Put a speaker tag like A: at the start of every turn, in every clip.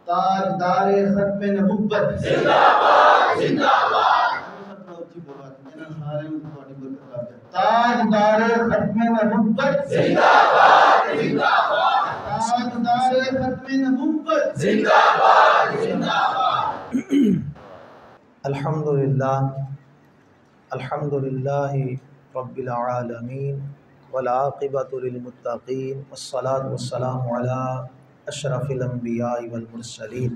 A: ताजदारे खत्म नबुव्वत जिंदाबाद जिंदाबाद। ताजदारे खत्म नबुव्वत जिंदाबाद जिंदाबाद। ताजदारे खत्म नबुव्वत जिंदाबाद जिंदाबाद।
B: अल्हम्दुलिल्लाह अल्हम्दुलिल्लाहि रब्बिल आलमीन वल आक़िबतु लिल मुत्तक़ीन वस्सलातु वस्सलामु अला अशरफिल अंबिया वल मुरसलीन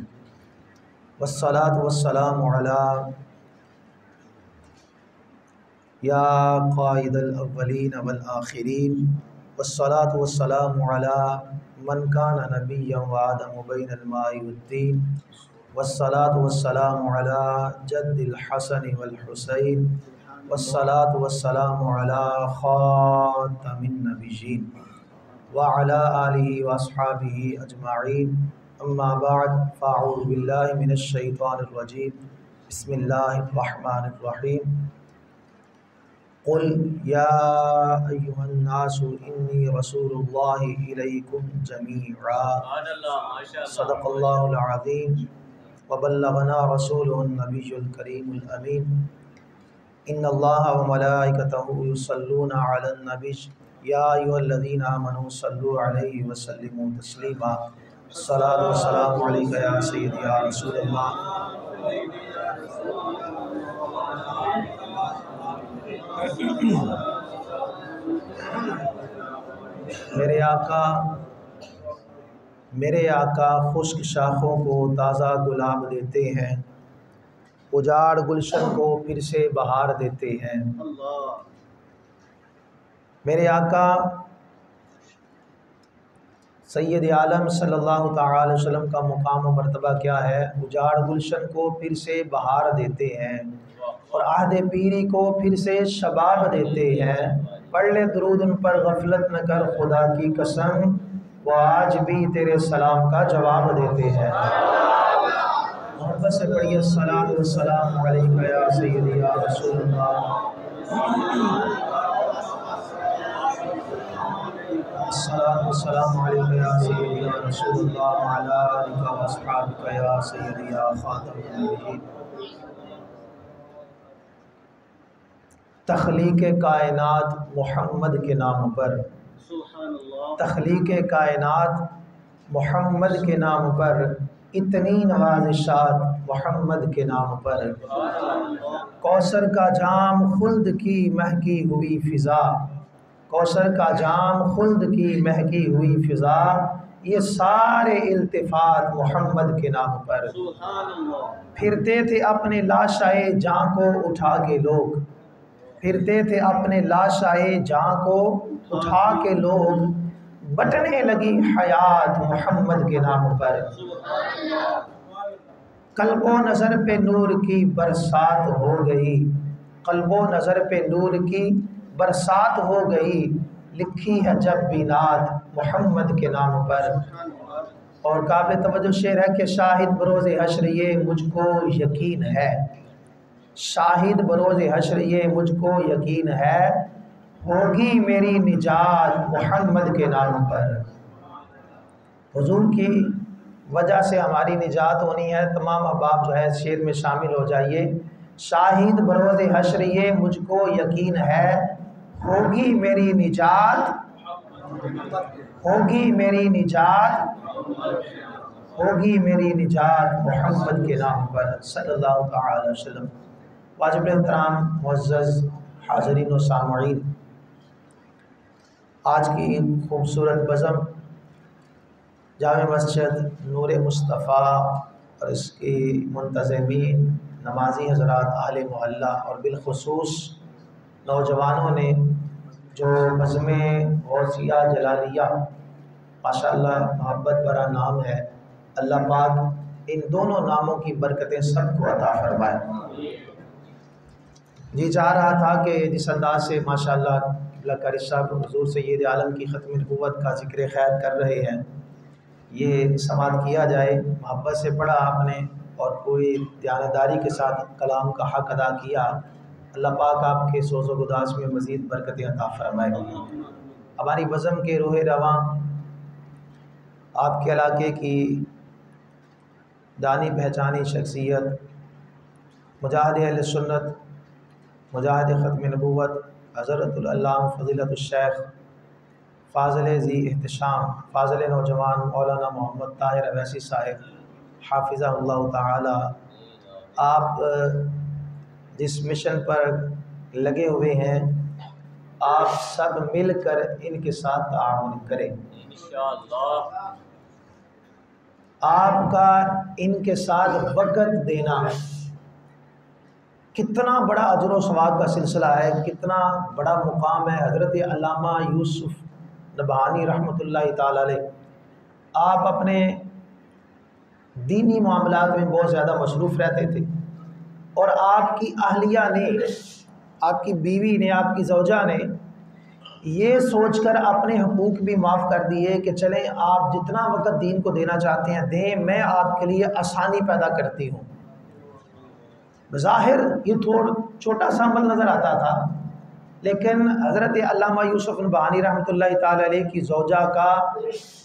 B: वस्सलातु वस्सलामु अला या क़ाइदल अव्वलीन वल आखिरीन वस्सलातु वस्सलामु अला मन कान नबिय्यन व आदमु बैनल माइ वद्दीन वस्सलातु वस्सलामु अला जद्दिल हसन वल हुसैन वस्सलातु वस्सलामु अला खातमिन नबिय्यीन व अला आलिहि व अस्हाबिहि अजमाइन। अम्मा बाद फ़अऊज़ु बिल्लाहि मिनश शैतानिर रजीम। बिस्मिल्लाहिर रहमानिर रहीम। क़ुल या अय्युहन नासु इन्नी रसूलुल्लाहि इलैकुम जमीआ। सदक़ल्लाहुल अज़ीम व बल्लगना रसूलुहुन नबियुल करीमुल अमीन। इन्नल्लाह व मलाइकतहु युसल्लूना अलन नबी या अय्युहल्लज़ीना आमनू सल्लु अलैहि व सल्लिमू तस्लीमा। अस्सलातु वस्सलामु अलैका या सय्यदी या रसूलल्लाह। मेरे आका खुश्क शाखों को ताज़ा गुलाब देते हैं, उजाड़ गुलशन को फिर से बहार देते हैं। मेरे आका सैयद आलम सल्लल्लाहु तआला अलैहि वसल्लम का मुकाम व मर्तबा क्या है? उजाड़ गुलशन को फिर से बहार देते हैं और आहद पीरी को फिर से शबाब देते हैं। पढ़ ले दुरूद उन पर, गफलत न कर खुदा की कसम, वो आज भी तेरे सलाम का जवाब देते हैं। मोहब्बत से पढ़िए सलात व सलाम अलैका या सय्यदी या रसूलल्लाह। सलात व सलाम अलैका या सय्यदी या रसूलल्लाह व अला आलिका व अस्हाबिका या सय्यदी या खातमुन नबिय्यीन। तख्लीक़ कायनात मोहम्मद के नाम पर, तख्लीक़ कायनात मोहम्मद के नाम पर, इतनी नवाज़िशात मोहम्मद के नाम पर। कौसर का जाम खुल्द की महकी हुई फ़िज़ा, कौसर का जाम खुल्द की महकी हुई फ़िज़ा, ये सारे इल्तिफ़ात मोहम्मद के नाम पर। फिरते थे अपने लाशाए जाँ को उठा के लोग, फिरते थे अपने लाशाए जाँ को उठा के लोग, बटने लगी हयात मोहम्मद के नाम पर। कल्बो नज़र पे नूर की बरसात हो गई, कल्बो नज़र पे नूर की बरसात हो गई, लिखी है जब भी नात मोहम्मद के नाम पर। और काबिल तवज्जो शेर है कि शाहिद बरोज़ हश्र ये मुझको यकीन है, शाहिद बरोज़ हश्र ये मुझको यकीन है, होगी मेरी निजात मोहम्मद के नाम पर। हुजूर की वजह से हमारी निजात होनी है। तमाम अहबाब जो है शेर में शामिल हो जाइए। शाहिद बरोज़ हश्र ये मुझको यकीन है, होगी मेरी निजात, होगी मेरी निजात, होगी मेरी निजात मोहम्मद के नाम पर सल्लल्लाहु तआला अलैहि वसल्लम। वाजिब एहतराम मुअज़्ज़ज़ हाज़रीन व सामईन, आज की खूबसूरत बज़म जामे मस्जिद नूर मुस्तफ़ा और इसकी मुंतज़मीन, नमाजी हज़रात, अहले मोहल्ला और बिलखुसूस नौजवानों ने जो बज़्म गौसिया जलालिया, माशाअल्लाह मोहब्बत भरा नाम है, अल्लाह पाक इन दोनों नामों की बरकतें सबको अता फरमाए। जी चाह रहा था कि जिस अंदाज से माशाअल्लाह क़ारी साहब हुज़ूर सय्यद आलम की ख़त्म नबुव्वत का ज़िक्र खैर कर रहे हैं, ये समात किया जाए। मोहब्बत से पढ़ा आपने और पूरी ध्यानदारी के साथ कलाम का हक़ अदा किया। अल्लाह पाक आपके सोज़ो गुदास में मज़ीद बरकतें अता फ़रमाए। हमारी बज़म के रोहे रवां आपके इलाके की दानी पहचानी शख्सियत, मुजाहिद अहले सुन्नत, मुजाहिद ख़त्म नबूवत, हज़रतुल अल्लामा फ़ज़ीलतुल शेख फ़ाज़िल ज़ी एहतिशाम फ़ाज़िल नौजवान मौलाना मोहम्मद ताहिर अवैसी साहिब हाफ़िज़हुल्लाह ताला, आप जिस मिशन पर लगे हुए हैं, आप सब मिलकर इनके साथ ताउन करें। इंशाअल्लाह आपका इनके साथ वक़्त देना कितना बड़ा अजर व सवाब का सिलसिला है, कितना बड़ा मुकाम है। हज़रत अल्लामा यूसुफ़ नबहानी रहमतुल्लाहि ताला अलैह आप अपने दीनी मामलात में बहुत ज़्यादा मसरूफ़ रहते थे और आपकी अहलिया ने, आपकी बीवी ने, आपकी ज़ौजा ने ये सोचकर अपने हुकूक भी माफ़ कर दिए कि चलें आप जितना वक़्त दीन को देना चाहते हैं दें, मैं आपके लिए आसानी पैदा करती हूँ। ज़ाहिर ये थोड़ा छोटा सा अमल नज़र आता था, लेकिन हज़रत अल्लामा यूसुफ़ नबहानी रहमतुल्लाहि ताला अलैह की ज़ौजा का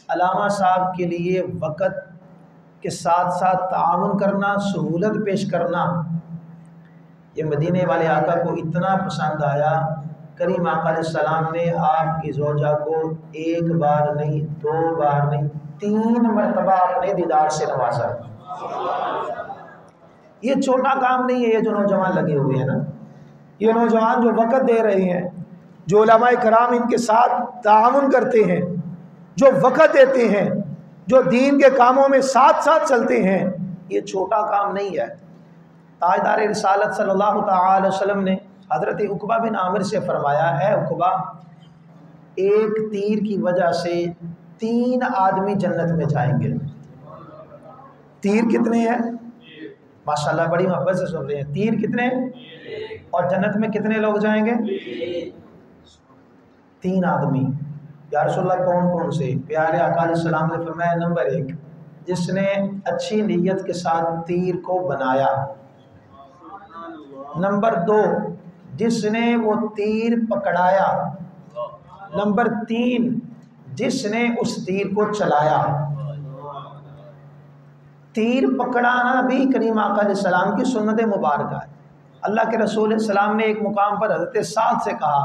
B: अल्लामा साहब के लिए वक़्त के साथ साथ ताउन करना, सहूलत पेश करना, ये मदीने वाले आका को इतना पसंद आया। करीम आका अलैहिस्सलाम ने आपकी ज़ौजा को एक बार नहीं, दो बार नहीं, 3 मरतबा अपने दीदार से नवाजा। ये छोटा काम नहीं है। ये जो नौजवान लगे हुए हैं ना, ये नौजवान जो वक़्त दे रहे हैं, जो उलमाए कराम इनके साथ ताउन करते हैं, जो वक़्त देते हैं, जो दीन के कामों में साथ साथ चलते हैं, ये छोटा काम नहीं है। ताजदार रिसालत सल्लल्लाहु तआला अलैहि वसल्लम ने हज़रत उक़बा बिन आमिर से फरमाया, है उक़बा, एक तीर की वजह से 3 आदमी जन्नत में जाएंगे। तीर कितने हैं? माशाल्लाह बड़ी मोहब्बत से सुन रहे हैं। तीर कितने? और जन्नत में कितने लोग जाएंगे? 3 आदमी। या रसूलल्लाह कौन कौन से? प्यारे आका अलैहिस्सलाम ने फरमाया, नंबर 1 जिसने अच्छी नीयत के साथ तीर को बनाया, नंबर 2 जिसने वो तीर पकड़ाया, नंबर 3 जिसने उस तीर को चलाया। तीर पकड़ाना भी करीम आका अलैहिस्सलाम की सुन्नत मुबारक है। अल्लाह के रसूल सलाम ने एक मुकाम पर हज़रत साद से कहा,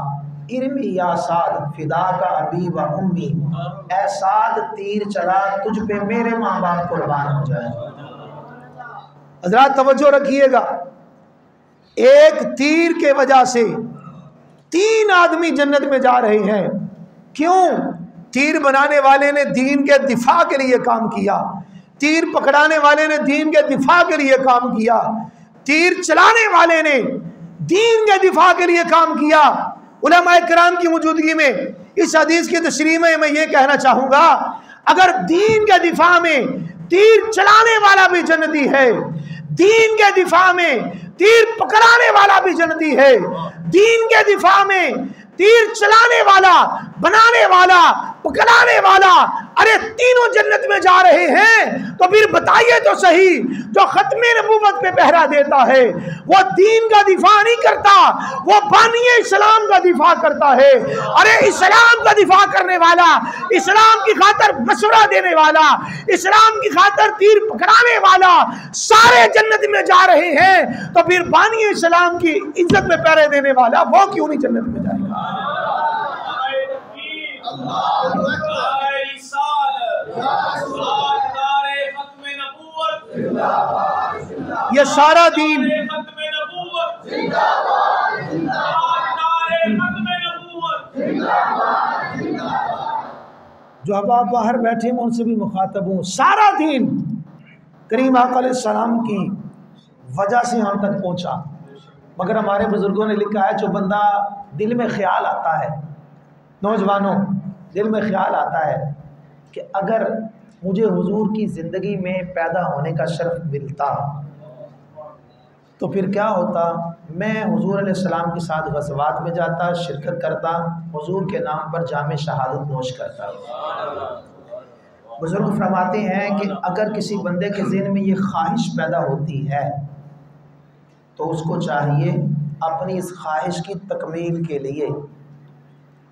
B: इरमी या साद फिदा का अबी व उम्मी, ऐ साद तीर चला तुझ पे मेरे माँ बाप कुर्बान हो जाए। हज़रात तवज्जो रखिएगा, एक तीर के वजह से 3 आदमी जन्नत में जा रहे हैं। क्यों? तीर बनाने वाले ने दीन के दिफा के लिए काम किया, तीर पकड़ाने वाले ने दीन के दिफा के लिए काम किया, तीर चलाने वाले ने दीन के दिफा के लिए काम किया। उलमाए किराम की मौजूदगी में इस हदीस की तशरीह में मैं ये कहना चाहूँगा, अगर दीन के दिफा में तीर चलाने वाला भी जन्नती है, दीन के दिफा में तीर पकड़ाने वाला भी जन्नती है, दीन के दिफा में तीर चलाने वाला, बनाने वाला, पकड़ाने वाला, अरे तीनों जन्नत में जा रहे हैं, तो फिर बताइए तो सही, जो खत्मे नबूवत पे पहरा देता है वो दीन का दिफा नहीं करता, वो बानिए इस्लाम का दिफा करता है। अरे इस्लाम का दिफा करने वाला, इस्लाम की खातर मशवरा देने वाला, इस्लाम की खातर तीर पकड़ाने वाला सारे जन्नत में जा रहे हैं, तो फिर बानिए इस्लाम की इज्जत में पहरे देने वाला वो क्यों नहीं जन्नत में जाएगा? ये सारा दीन जो अब आप बाहर बैठे मैं उनसे भी मुखातब हूँ, सारा दीन करीम आका अलैहिस्सलाम की वजह से हम तक पहुँचा। मगर हमारे बुजुर्गों ने लिखा है, जो बंदा दिल में ख्याल आता है, नौजवानों दिल में ख्याल आता है कि अगर मुझे हुजूर की ज़िंदगी में पैदा होने का शर्फ मिलता तो फिर क्या होता, मैं हुजूर अलैहिस्सलाम के साथ ग़ज़वात में जाता, शिरकत करता, हुजूर के नाम पर जामे शहादत नोश करता। बुजुर्ग फरमाते हैं कि अगर किसी बंदे के ज़हन में ये ख्वाहिश पैदा होती है तो उसको चाहिए अपनी इस ख्वाहिश की तकमील के लिए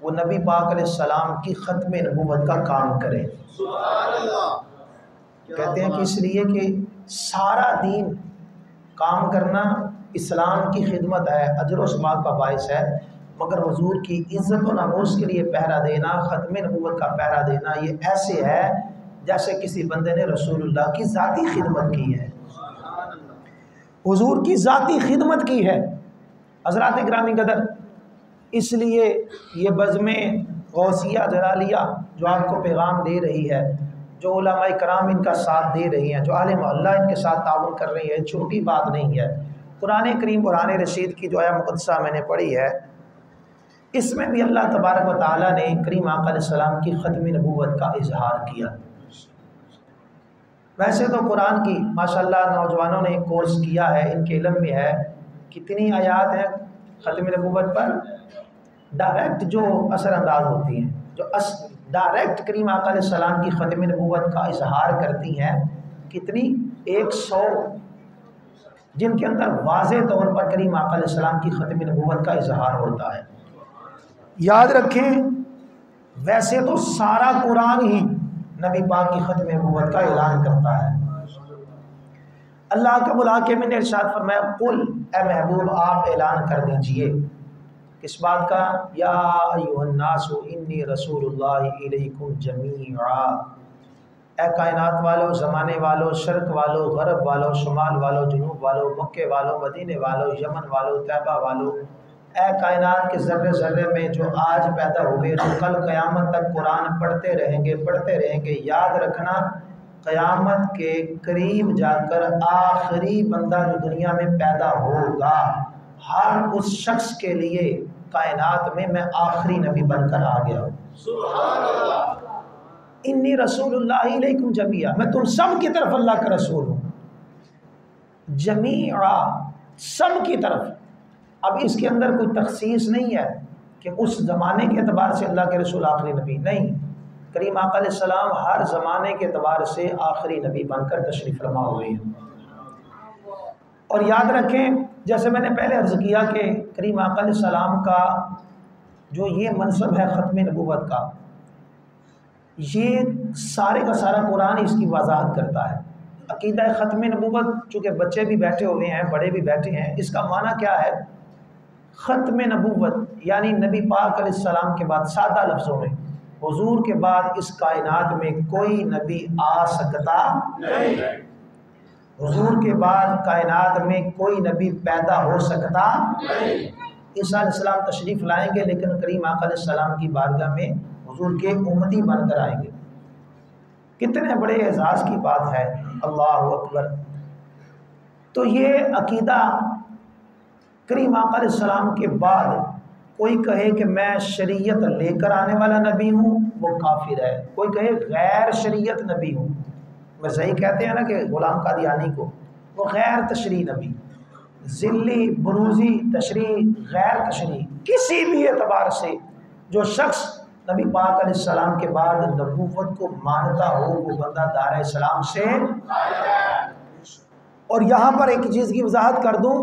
B: वो नबी पाक अलैहिस्सलाम की ख़त्म नबूवत का काम करे। कहते हैं कि इसलिए कि सारा दीन काम करना इस्लाम की खिदमत है, अजर व सवाब का बायस है, मगर हुजूर की इज़्ज़त व नमूस के लिए पहरा देना, ख़त्म नबूवत का पहरा देना, ये ऐसे है जैसे किसी बंदे ने रसूलुल्लाह की ज़ाती खिदमत की है, हुजूर की ज़ाती खिदमत की है। हज़रात ग्रामी कदर, इसलिए ये बज़्मे गौसिया जलालिया जो आपको पैगाम दे रही है, जो उलमाए कराम इनका साथ दे रही हैं, जो आले मोहल्ला इनके साथ ताउन कर रही है, छोटी बात नहीं है। कुरान करीम कुरान रशीद की जो आया मुक़द्दसा मैंने पढ़ी है, इसमें भी अल्लाह तबारक व तआला ने करीम आका अलैहिस्सलाम की ख़त्म नबूवत का इजहार किया। वैसे तो कुरान की माशाअल्लाह नौजवानों ने एक कोर्स किया है, इनके इल्म में है, कितनी आयात हैं ख़त्म नबूवत पर डायरेक्ट जो असरअंदाज होती हैं, जो डायरेक्ट करीम आका अलैहिस्सलाम की ख़त्म नबूवत का इजहार करती हैं, कितनी 100, जिनके अंदर वाज़े तौर पर करीम आका अलैहिस्सलाम की ख़त्म नबूवत का इजहार होता है। याद रखें, वैसे तो सारा कुरान ही नबी पाक की ख़त्म नबूवत का ऐलान करता है। अल्लाह का बुलाके में इरशाद फरमाया, कुल ए महबूब आप ऐलान कर दीजिए, किस बात का? या अय्युहन्नासु इन्नी रसूलुल्लाहि इलैकुम जमीआ, ए कायनात वालों, ज़माने वालों, शर्क वालों, गरब वालों, शुमाल वालों, जुनूब वालों, मक्के वालों, मदीने वालों, यमन वालों, तैबा वालों, ए कायनात के ज़र्रे ज़र्रे में जो आज पैदा हुए, जो कल क़यामत तक कुरान पढ़ते रहेंगे, याद रखना क़यामत के करीब जाकर आखिरी बंदा जो दुनिया में पैदा होगा, हर उस शख्स के लिए कायनात में मैं आखिरी नबी बनकर आ गया हूँ। सुभान अल्लाह। इन्नी रसूलुल्लाहि इलैकुम जमीआ, मैं तुम सब की तरफ अल्लाह का रसूल हूँ। जमीआ, सब की तरफ। अब इसके अंदर कोई तखसीस नहीं है कि उस ज़माने के अतबार से अल्लाह के रसूल आखिरी नबी, नहीं, करीम आका अलैहिस्सलाम हर ज़माने के अतबार से आखिरी नबी बनकर तशरीफ़ फरमा हुए हैं। और याद रखें, जैसे मैंने पहले अर्ज़ किया कि करीम आका अलैहिस्सलाम का जो ये मनसब है ख़त्म नबूवत का, ये सारे का सारा कुरान इसकी वज़ाहत करता है। अक़ीदा ख़त्म नबूवत, चूँकि बच्चे भी बैठे हुए हैं, बड़े भी बैठे हैं, इसका माना क्या है? ख़त्म नबूवत यानी नबी पाक अलैहिस्सलाम के बाद, सादा लफ्ज़ों में, हुजूर के बाद इस कायनात में कोई नबी आ सकता नहीं, हुजूर के बाद कायनात में कोई नबी पैदा हो सकता नहीं। ईसा अलैहिस्सलाम तशरीफ़ लाएंगे, लेकिन करीम आका अलैहिस्सलाम की बारगाह में हुजूर के उम्मती बनकर आएंगे। कितने बड़े एजाज़ की बात है, अल्लाहु अकबर। तो ये अकीदा, करीम आका अलैहिस्सलाम के बाद कोई कहे कि मैं शरीयत लेकर आने वाला नबी हूँ, वो काफिर है। कोई कहे गैर शरीयत नबी हूँ, मैं सही कहते हैं ना कि गुलाम कादियानी को, वो गैर तशरी नबी, ज़िल्ली बुरूज़ी तशरी, गैर तशरी, किसी भी एतबार से जो शख्स नबी पाक अलैहिस्सलाम के बाद नबूवत को मानता हो, वो बंदा दार इस्लाम से। और यहाँ पर एक चीज़ की वजाहत कर दूँ,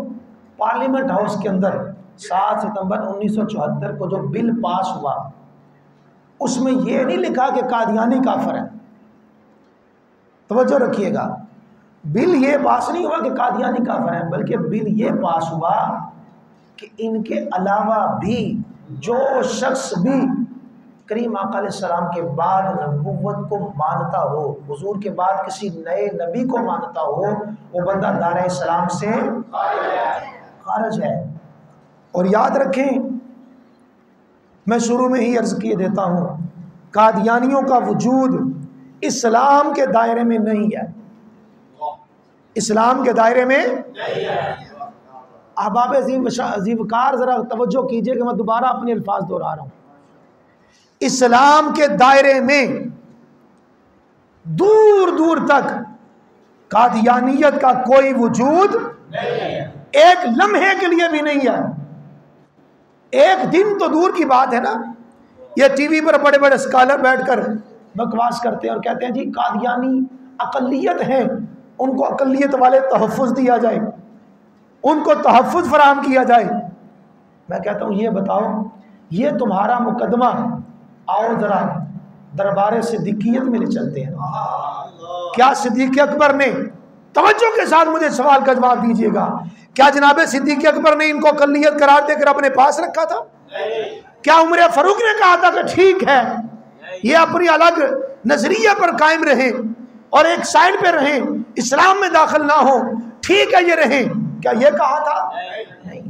B: पार्लियामेंट हाउस के अंदर 7 सितंबर 1974 को जो बिल पास हुआ, उसमें यह नहीं लिखा कि कादियानी काफिर है। तवज्जो रखिएगा, बिल ये पास नहीं हुआ कि कादियानी काफिर है, बल्कि बिल ये पास हुआ कि इनके अलावा भी जो शख्स भी करीम आका अलैहिस्सलाम के बाद नबूवत को मानता हो, हुजूर के बाद किसी नए नबी को मानता हो, वो बंदा दार इस्लाम से खारिज है। और याद रखें, मैं शुरू में ही अर्ज़ किए देता हूँ, कादियानियों का वजूद इस्लाम के दायरे में नहीं है, इस्लाम के दायरे में नहीं है। अहबाब अज़ीवकार ज़रा तवज्जो कीजिए कि मैं दोबारा अपने अल्फाज दोहरा रहा हूँ। इस्लाम के दायरे में दूर दूर तक कादियानियत का कोई वजूद नहीं है, एक लम्हे के लिए भी नहीं है। एक दिन तो दूर की बात है ना, ये टीवी पर बड़े बड़े स्कॉलर बैठकर बकवास करते हैं और कहते हैं जी कादियानी अकलियत है, उनको अकलियत वाले तहफ़्फ़ुज़ दिया जाए, उनको तहफ़्फ़ुज़ फराहम किया जाए। मैं कहता हूँ ये बताओ, ये तुम्हारा मुकदमा, आओ जरा दरबार सिद्दीकियत में ले चलते हैं। क्या सिद्दीक अकबर ने, तवज्जो के साथ मुझे सवाल का जवाब दीजिएगा, क्या जनाब सिद्दीक अकबर ने इनको अक़लियत करार देकर अपने पास रखा था? क्या उमर फारूक ने कहा था कि ठीक है ये अपनी अलग नजरिया पर कायम रहे और एक साइड पे रहे, इस्लाम में दाखिल ना हो, ठीक है ये रहे? क्या ये कहा था? नहीं।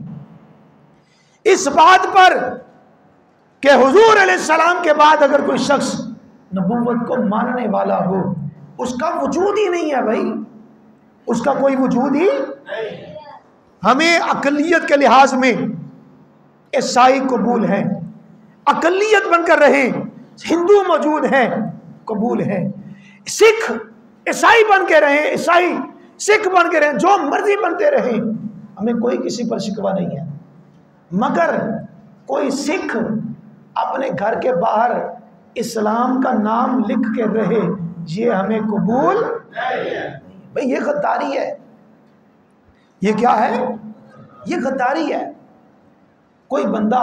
B: इस बात पर कि हुजूर अलैहिस्सलाम के बाद अगर कोई शख्स नबूवत को मानने वाला हो, उसका वजूद ही नहीं है भाई, उसका कोई वजूद ही नहीं। हमें अक़लियत के लिहाज में ईसाई कबूल है, अक़लियत बनकर रहे, हिंदू मौजूद हैं कबूल है, सिख ईसाई बन के रहे, ईसाई सिख बन के रहे, जो मर्जी बनते रहे, हमें कोई किसी पर शिकवा नहीं है। मगर कोई सिख अपने घर के बाहर इस्लाम का नाम लिख के रहे, ये हमें कबूल नहीं है भाई। ये गद्दारी है। ये क्या है? ये गद्दारी है। कोई बंदा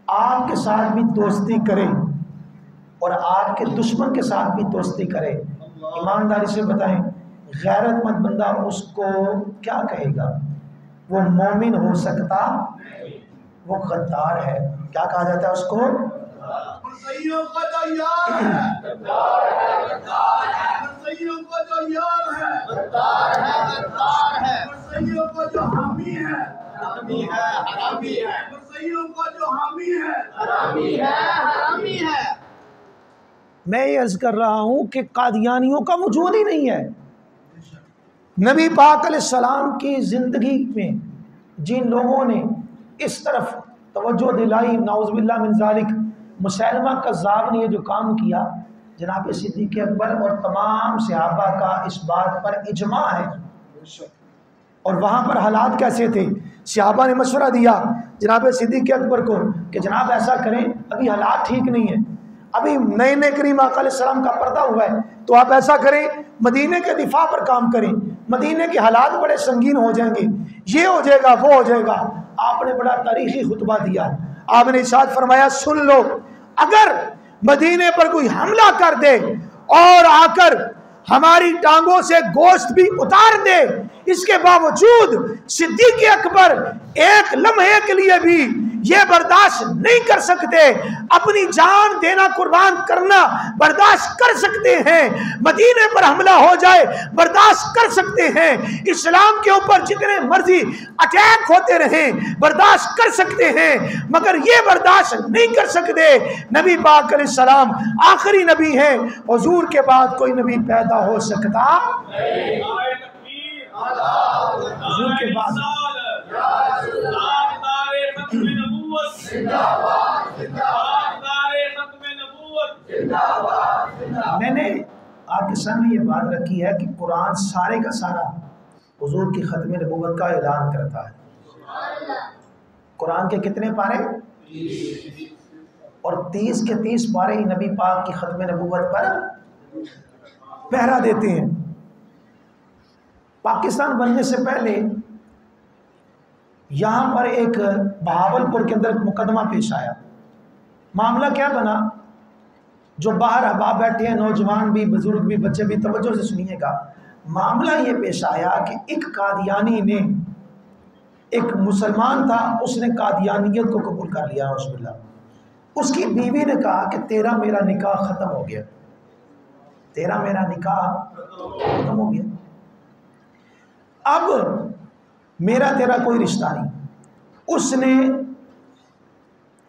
B: आपके साथ भी दोस्ती करे और आपके दुश्मन के साथ भी दोस्ती करे, ईमानदारी से बताएं, गैरतमंद बंदा उसको क्या कहेगा? वो मोमिन हो सकता, वो गद्दार है। क्या कहा जाता है उसको?
A: मुर्सइयों का जो यार है गद्दार है, गद्दार है। मुर्सइयों का जो यार है गद्दार है, गद्दार है। मुर्सइयों का जो हामी है हरामी है, हरामी है। मुर्सइयों का जो हामी है हरामी है, हरामी है।
B: मैं ये अर्ज कर रहा हूं कि कादियानियों का वजूद ही नहीं है। नबी पाक अलैहिस्सलाम की ज़िंदगी में जिन लोगों ने इस तरफ तवज्जो दिलाई, नाउज़ुबिल्लाह मिन ज़ालिक, मुसैलमा कज़्ज़ाब ने ये जो काम किया, जनाब सिद्दीक़ अकबर और तमाम सहाबा का इस बात पर इजमा है। और वहाँ पर हालात कैसे थे? सहाबा ने मशवरा दिया जनाब सिद्दीक़ अकबर को कि जनाब ऐसा करें, अभी हालात ठीक नहीं है, अभी नए नए करीम आका अलैहिस्सलाम का पर्दा हुआ है, तो आप ऐसा करें मदीने के दिफा पर काम करें, मदीने के हालात बड़े संगीन हो जाएंगे, ये हो जाएगा, वो हो जाएगा। आपने बड़ा तारीखी खुतबा दिया, आपने इरशाद फरमाया, सुन लो, अगर मदीने पर कोई हमला कर दे और आकर हमारी टांगों से गोश्त भी उतार दे, इसके बावजूद सिद्दीक़ अकबर एक लम्हे के लिए भी ये बर्दाश्त नहीं कर सकते, अपनी जान देना, कुर्बान करना बर्दाश्त कर सकते हैं, मदीने पर हमला हो जाए बर्दाश्त कर सकते हैं, इस्लाम के ऊपर जितने मर्जी अटैक होते रहें बर्दाश्त कर सकते हैं, मगर ये बर्दाश्त नहीं कर सकते। नबी पाक अलैहिस्सलाम आखिरी नबी हैं, हुजूर के बाद कोई नबी पैदा हो सकता हुजूर के बाद। मैंने आपके सामने ये बात रखी है कि कुरान सारे का सारा हुजूर की खत्म नबूवत का ऐलान करता है। कुरान के कितने पारे? और 30 के 30 पारे ही नबी पाक की खत्म नबूवत पर पहरा देते हैं। पाकिस्तान बनने से पहले यहाँ पर एक बहावलपुर के अंदर मुकदमा पेश आया। मामला क्या बना? जो बाहर अहबाब बैठे हैं, नौजवान भी, बुजुर्ग भी, बच्चे भी, तवज्जो से सुनिएगा। मामला ये पेश आया कि एक कादियानी ने, एक मुसलमान था, उसने कादियानियत को कबूल कर लिया, नौजुबिल्लाह। उसकी बीवी ने कहा कि तेरा मेरा निकाह ख़त्म हो गया, तेरा मेरा निकाह ख़त्म हो गया, अब मेरा तेरा कोई रिश्ता नहीं। उसने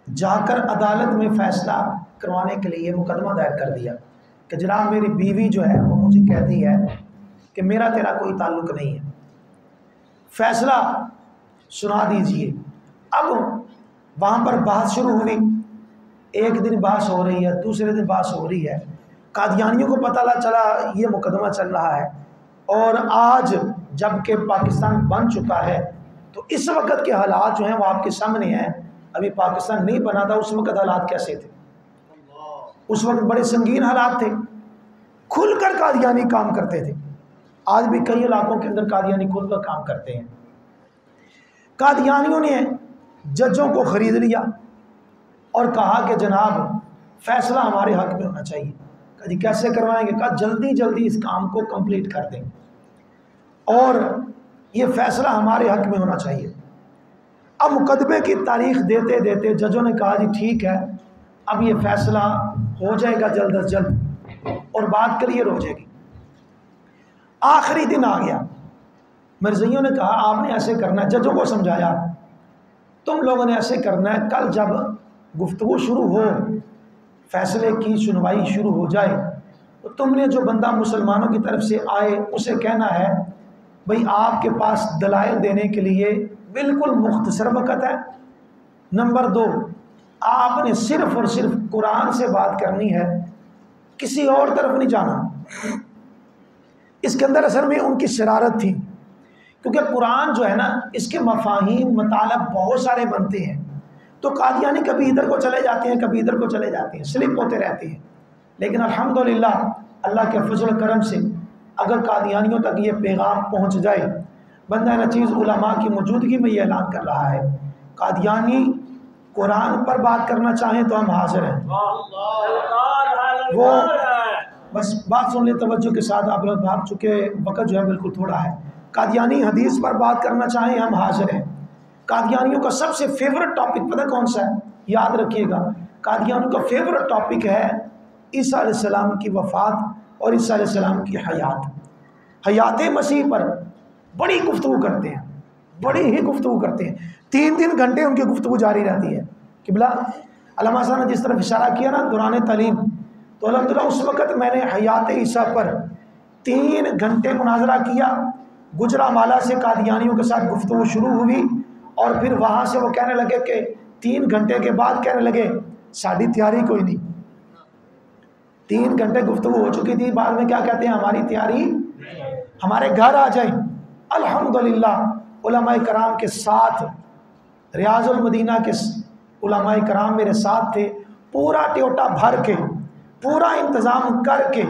B: जाकर अदालत में फैसला करवाने के लिए मुकदमा दायर कर दिया कि जनाब मेरी बीवी जो है वो मुझे कहती है कि मेरा तेरा कोई ताल्लुक़ नहीं है, फैसला सुना दीजिए। अब वहाँ पर बहस शुरू हुई, एक दिन बहस हो रही है, दूसरे दिन बहस हो रही है। कादियानियों को पता चला ये मुकदमा चल रहा है, और आज जबकि पाकिस्तान बन चुका है तो इस वक्त के हालात जो हैं वो आपके सामने हैं। अभी पाकिस्तान नहीं बना था, उस वक्त हालात कैसे थे? उस वक्त बड़े संगीन हालात थे, खुलकर कादियानी काम करते थे। आज भी कई इलाकों के अंदर कादियानी खुलकर काम करते हैं। कादियानियों ने जजों को ख़रीद लिया, और कहा कि जनाब फैसला हमारे हक में होना चाहिए। कहा जी कैसे करवाएंगे? कहा जल्दी जल्दी इस काम को कंप्लीट कर दें और ये फैसला हमारे हक में होना चाहिए। अब मुकदमे की तारीख देते देते जजों ने कहा जी ठीक है, अब ये फैसला हो जाएगा जल्द अज जल्द और बात क्लियर हो जाएगी। आखिरी दिन आ गया, मिर्ज़ाइयों ने कहा आपने ऐसे करना है, जजों को समझाया तुम लोगों ने ऐसे करना है, कल जब गुफ्तगू शुरू हो, फैसले की सुनवाई शुरू हो जाए, तो तुमने जो बंदा मुसलमानों की तरफ से आए उसे कहना है भाई आपके पास दलाइल देने के लिए बिल्कुल मुख्तसर वक़्त है। नंबर 2, आपने सिर्फ़ और सिर्फ कुरान से बात करनी है, किसी और तरफ नहीं जाना। इसके अंदर असल में उनकी शरारत थी, क्योंकि कुरान जो है ना इसके मफाहीम मतलब बहुत सारे बनते हैं, तो कादियानी कभी इधर को चले जाते हैं कभी इधर को चले जाते हैं, स्लिप होते रहते हैं। लेकिन अल्हम्दुलिल्लाह अल्लाह के फजल करम से अगर कादियानियों तक ये पैगाम पहुँच जाए, बंदा नचीज़ उलमा की मौजूदगी में ये ऐलान कर रहा है कादियानी कुरान पर बात करना चाहें तो हम हाजिर हैं। वो बस बात सुन ले तवज्जो के साथ, आप लोग भाग चुके, वक़्त जो है बिल्कुल थोड़ा है। कादियानी हदीस पर बात करना चाहें हम हाजिर हैं। कादियानियों का सबसे फेवरेट टॉपिक पता कौन सा है? याद रखिएगा, कादियानियों का फेवरेट टॉपिक है ईसा अलैहिस्सलाम की वफ़ात और ईसा अलैहिस्सलाम की हयात मसीह पर बड़ी गुफ्तगू करते हैं, बड़ी ही गुफ्तगू करते हैं। 3-3 घंटे उनकी गुफ्तगू जारी रहती है। किबला अल्लामा साहब ने जिस तरफ इशारा किया ना दौरान तालीम, तो अल्हम्दुलिल्लाह उस वक़्त मैंने हयात ईसा पर 3 घंटे मुनाजरा किया। गुजरावाला से कादियानियों के साथ गुफ्तगू शुरू हुई और फिर वहाँ से वो कहने लगे कि 3 घंटे के बाद कहने लगे साड़ी तैयारी कोई नहीं। 3 घंटे गुफ्तगू हो चुकी थी, बाद में क्या कहते हैं हमारी तैयारी हमारे घर आ जाए। अल्हम्दुलिल्लाह उलमाए कराम के साथ, रियाजुल मदीना के उलमाए कराम मेरे साथ थे, पूरा टोटा भर के पूरा इंतज़ाम करके,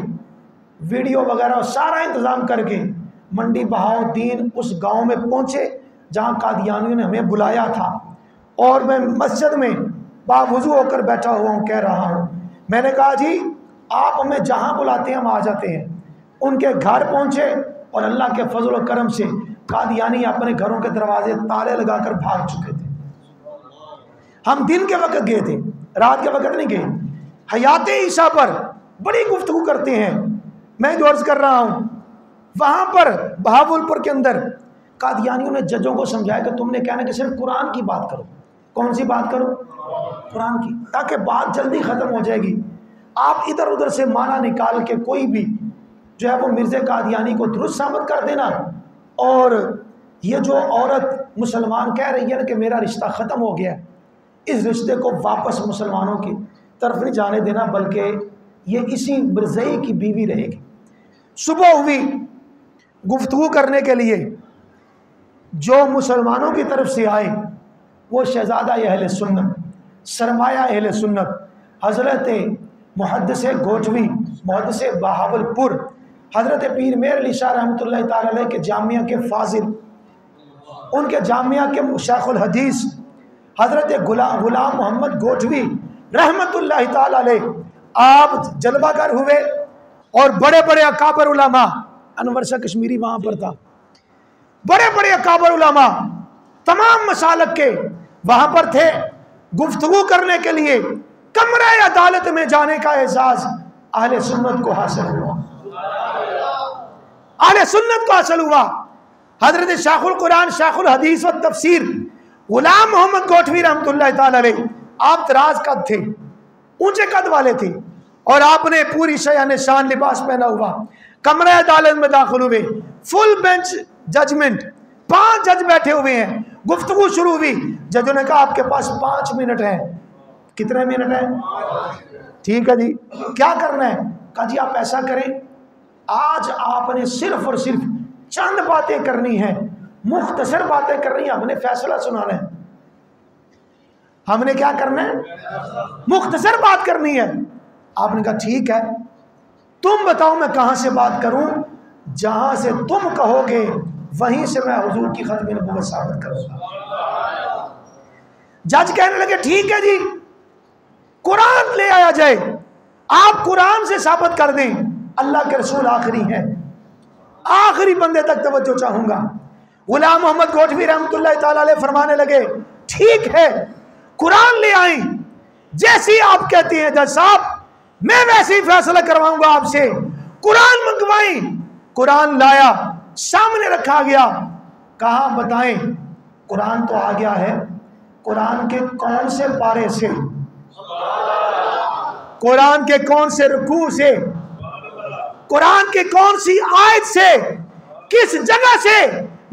B: वीडियो वगैरह सारा इंतज़ाम करके मंडी बहाउद्दीन उस गांव में पहुंचे जहां कादियानियों ने हमें बुलाया था। और मैं मस्जिद में बावुज़ू होकर बैठा हुआ हूँ, कह रहा हूँ, मैंने कहा जी आप हमें जहाँ बुलाते हैं हम आ जाते हैं। उनके घर पहुँचे और अल्लाह के फजल और करम से कादियानी अपने घरों के दरवाजे ताले लगाकर भाग चुके थे। हम दिन के वक्त गए थे, रात के वक्त नहीं गए। हयात ईसा पर बड़ी गुफ्तगू करते हैं। मैं जो अर्ज़ कर रहा हूँ वहाँ पर बहावलपुर के अंदर कादियानियों ने जजों को समझाया कि तुमने कहना कि सिर्फ कुरान की बात करो। कौन सी बात करो? कुरान की, ताकि बात जल्दी ख़त्म हो जाएगी। आप इधर उधर से माना निकाल के कोई भी जो है वो मिर्ज़ा कादियानी को दुरुस्त साबित कर देना, और ये जो औरत मुसलमान कह रही है ना कि मेरा रिश्ता ख़त्म हो गया, इस रिश्ते को वापस मुसलमानों की तरफ नहीं जाने देना, बल्कि ये इसी मिर्ज़ाई की बीवी रहेगी। सुबह हुई गुफ्तगू करने के लिए, जो मुसलमानों की तरफ से आए वो शहज़ादा अहले सुन्नत, सरमाया अहले सुन्नत, हज़रत मुहद्दिस गोजवी, मुहद्दिस बहावलपुर, हज़रत पीर मेहर अली शाह रहमतुल्लाह ताला अलैह के जामिया के फाजिल, उनके जामिया के शेखुल हदीस हज़रत गुलाम मोहम्मद गोजवी रहमतुल्लाह ताला अलैह, आप जलवागर हुए और बड़े बड़े अकाबर उलमा, अनवर शाह कश्मीरी वहाँ पर था, बड़े बड़े अकाबर उलमा तमाम मसालक के वहाँ पर थे। गुफ्तगू करने के लिए कमरे अदालत में जाने का एहसास अहले सुन्नत को हासिल हुआ, अहले सुन्नत को हासिल हुआ। हजरत शाखुल कुरान शाखुल हदीस व तफसीर गुलाम मोहम्मद गोठवी रहमतुल्लाह ताला अलैह, आप दराज कद थे, ऊंचे कद वाले थे, और आपने पूरी शयान शान लिबास पहना हुआ कमरे अदालत में दाखिल हुए। फुल बेंच जजमेंट, 5 जज बैठे हुए हैं। गुफ्तगू शुरू हुई। जजों ने कहा आपके पास 5 मिनट है। कितने मिनट है? ठीक है जी, क्या करना है? कहा जी आप ऐसा करें, आज आपने सिर्फ और सिर्फ चंद बातें करनी है, मुख्तसर बातें करनी है, हमने फैसला सुनाना है। हमने क्या करना है? मुख्तसर बात करनी है। आपने कहा ठीक है, तुम बताओ मैं कहां से बात करूं? जहां से तुम कहोगे वहीं से मैं हुजूर की खत्म नबूवत साबित करूंगा। जज कहने लगे ठीक है जी, कुरान ले आया जाए, आप कुरान से साबित कर दें अल्लाह के रसूल आखिरी हैं। आखिरी बंदे तक तवज्जो चाहूंगा। गुलाम मोहम्मद गोठवी रहमतुल्लाह ताला अलैह फरमाने लगे, ठीक है कुरान ले आई, जैसी आप कहती हैं जज साहब, मैं वैसे ही फैसला करवाऊंगा आपसे। कुरान मंगवाई, कुरान लाया, सामने रखा गया, कहा बताएं, कुरान तो आ गया है, कुरान के कौन से पारे से, कुरान के कौन से रुकू से, कुरान के कौन सी आयत से, किस जगह से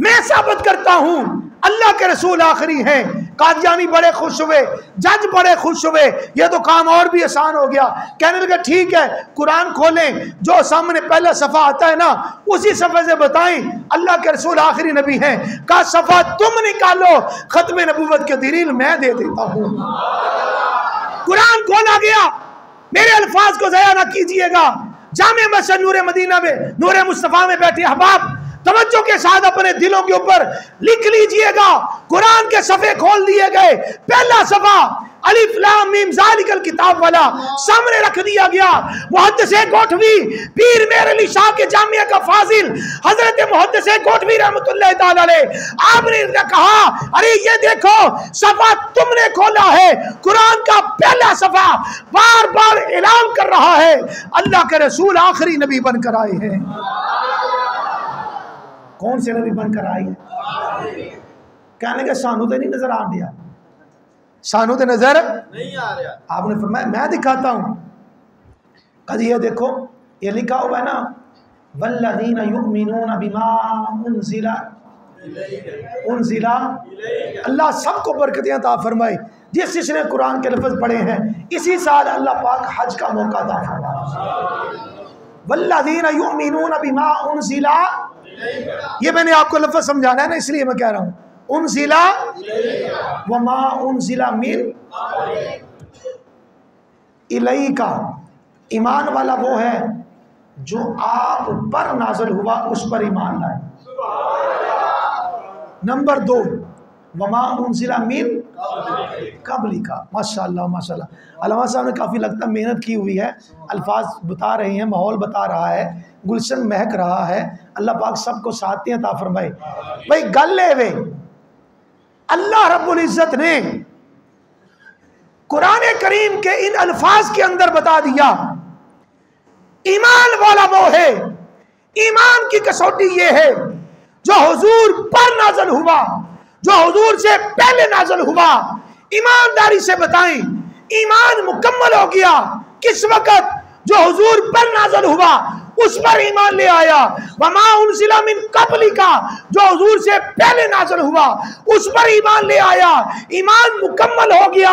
B: मैं साबित करता हूं अल्लाह के रसूल आखिरी हैं। कादियानी बड़े खुश हुए, जज बड़े खुश हुए, ये तो काम और भी आसान हो गया। कहने लगे ठीक है कुरान खोलें, जो सामने पहला सफ़ा आता है ना उसी सफ़े से बताएं अल्लाह के रसूल आखिरी नबी हैं। का सफ़ा तुम निकालो, खत्म नबूवत के दलील मैं दे देता हूं। कुरान खोला गया, मेरे अल्फाज को ज़ाया ना कीजिएगा। जामे मस्जिद नूरे मदीना में, नूरे मुस्तफ़ा में बैठे अहबाब तवज्जो के साथ अपने दिलों के ऊपर लिख लीजिएगा। कुरान के सफ़े खोल दिए गए, पहला सफ़ा अलिफ लाम मीम ज़ालिकल किताब वाला सामने रख दिया गया। मुहद्दिस गोठवी पीर मेर अली शाह के जामिया का फाजिल हजरत मुहद्दिस गोठवी रहमतुल्लाह ताला अलैह, आपने कहा अरे ये देखो सफ़ा तुमने खोला है, कुरान का पहला सफ़ा बार बार ऐलान कर रहा है अल्लाह के रसूल आखिरी नबी बनकर आए हैं। कौन से नबी बनकर आए हैं? कहने के सानू तो नहीं नजर आ दिया, सानू तो नजर नहीं आ रहा। आपने फरमाया मैं दिखाता हूं। कभी ये देखो, ये लिखा हुआ है ना, वल्लज़ीना युमिनूना बिमा उनज़िला, अल्लाह सबको बरकतें अता फरमाए। जिसने कुरान के लफ्ज़ पढ़े हैं इसी साल अल्लाह पाक हज का मौका अता फरमाए। वल्लज़ीना युमिनूना बिमा उनज़िला, ये मैंने आपको लफ्ज़ समझाना है ना, इसलिए मैं कह रहा हूं उनज़िला वमा उनज़िला मिन इलैका। ईमान वाला वो है जो आप पर नाज़िल हुआ उस पर ईमान लाए। नंबर 2 वमा उनज़िला मिन कबलिका। माशाअल्लाह माशाअल्लाह, अल्लामा साहब ने काफ़ी लगता मेहनत की हुई है, अल्फाज बता रहे हैं, माहौल बता रहा है, गुलशन महक रहा है। अल्लाह पाक सबको साथी अता फरमाए। भाई गल है वे, अल्लाह रब्बुल इज़्ज़त ने कुरान करीम के इन अल्फाज के अंदर बता दिया ईमान वाला वो है, ईमान की कसौटी ये है जो हुजूर पर नाज़िल हुआ, जो हुजूर से पहले नाज़िल हुआ। ईमानदारी से बताएं ईमान मुकम्मल हो गया किस वक़्त? जो हुजूर पर नाज़िल हुआ उस पर ईमान ले आया। वमा उनज़िला मिन कबलिका, जो हुजूर से पहले नाज़िल हुआ उस पर ईमान ले आया। ईमान मुकम्मल हो गया।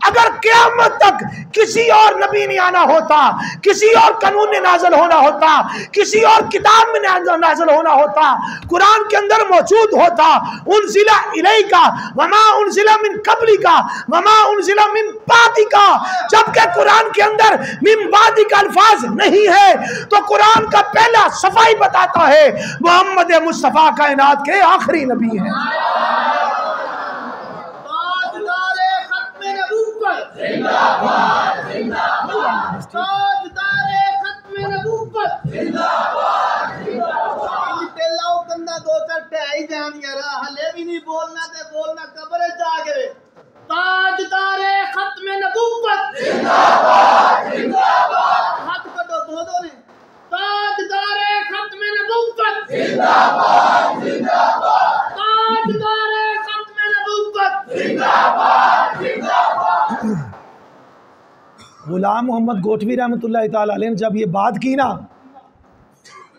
B: अगर क़यामत तक किसी और नबी ने आना होता, किसी और कानून ने नाज़िल होना होता, किसी और किताब में नाज़िल होना होता, कुरान के अंदर मौजूद होता उनज़िला इलैका वमा उनज़िला मिन कबलिका वमा उनज़िला मिन बादिका, जबकि कुरान के अंदर मिन बादिका अल्फाज नहीं है, तो कुरान का पहला सफाई बताता है मोहम्मद मुस्तफा कायनात के आखिरी नबी हैं।
A: ताजदारे खत्मे नबूवत जिंदाबाद जिंदाबाद, ताजदारे खत्मे नबूवत जिंदाबाद जिंदाबाद। तेलाओ कंदा दो चट्टे आई जान यार, हले भी नहीं बोलना ते बोलना कब्र जागे। ताजदारे खत्मे नबूवत जिंदाबाद जिंदाबाद, हाथ कटो दो ने। ताजदारे खत्मे नबूवत जिंदाबाद जिंदाबाद, ताजदारे खत्मे नबूवत जिंदाबाद जिंदाबाद।
B: गुलाम मोहम्मद गोठवी रहमतुल्लाह ताला अलैह ने जब ये बात की ना,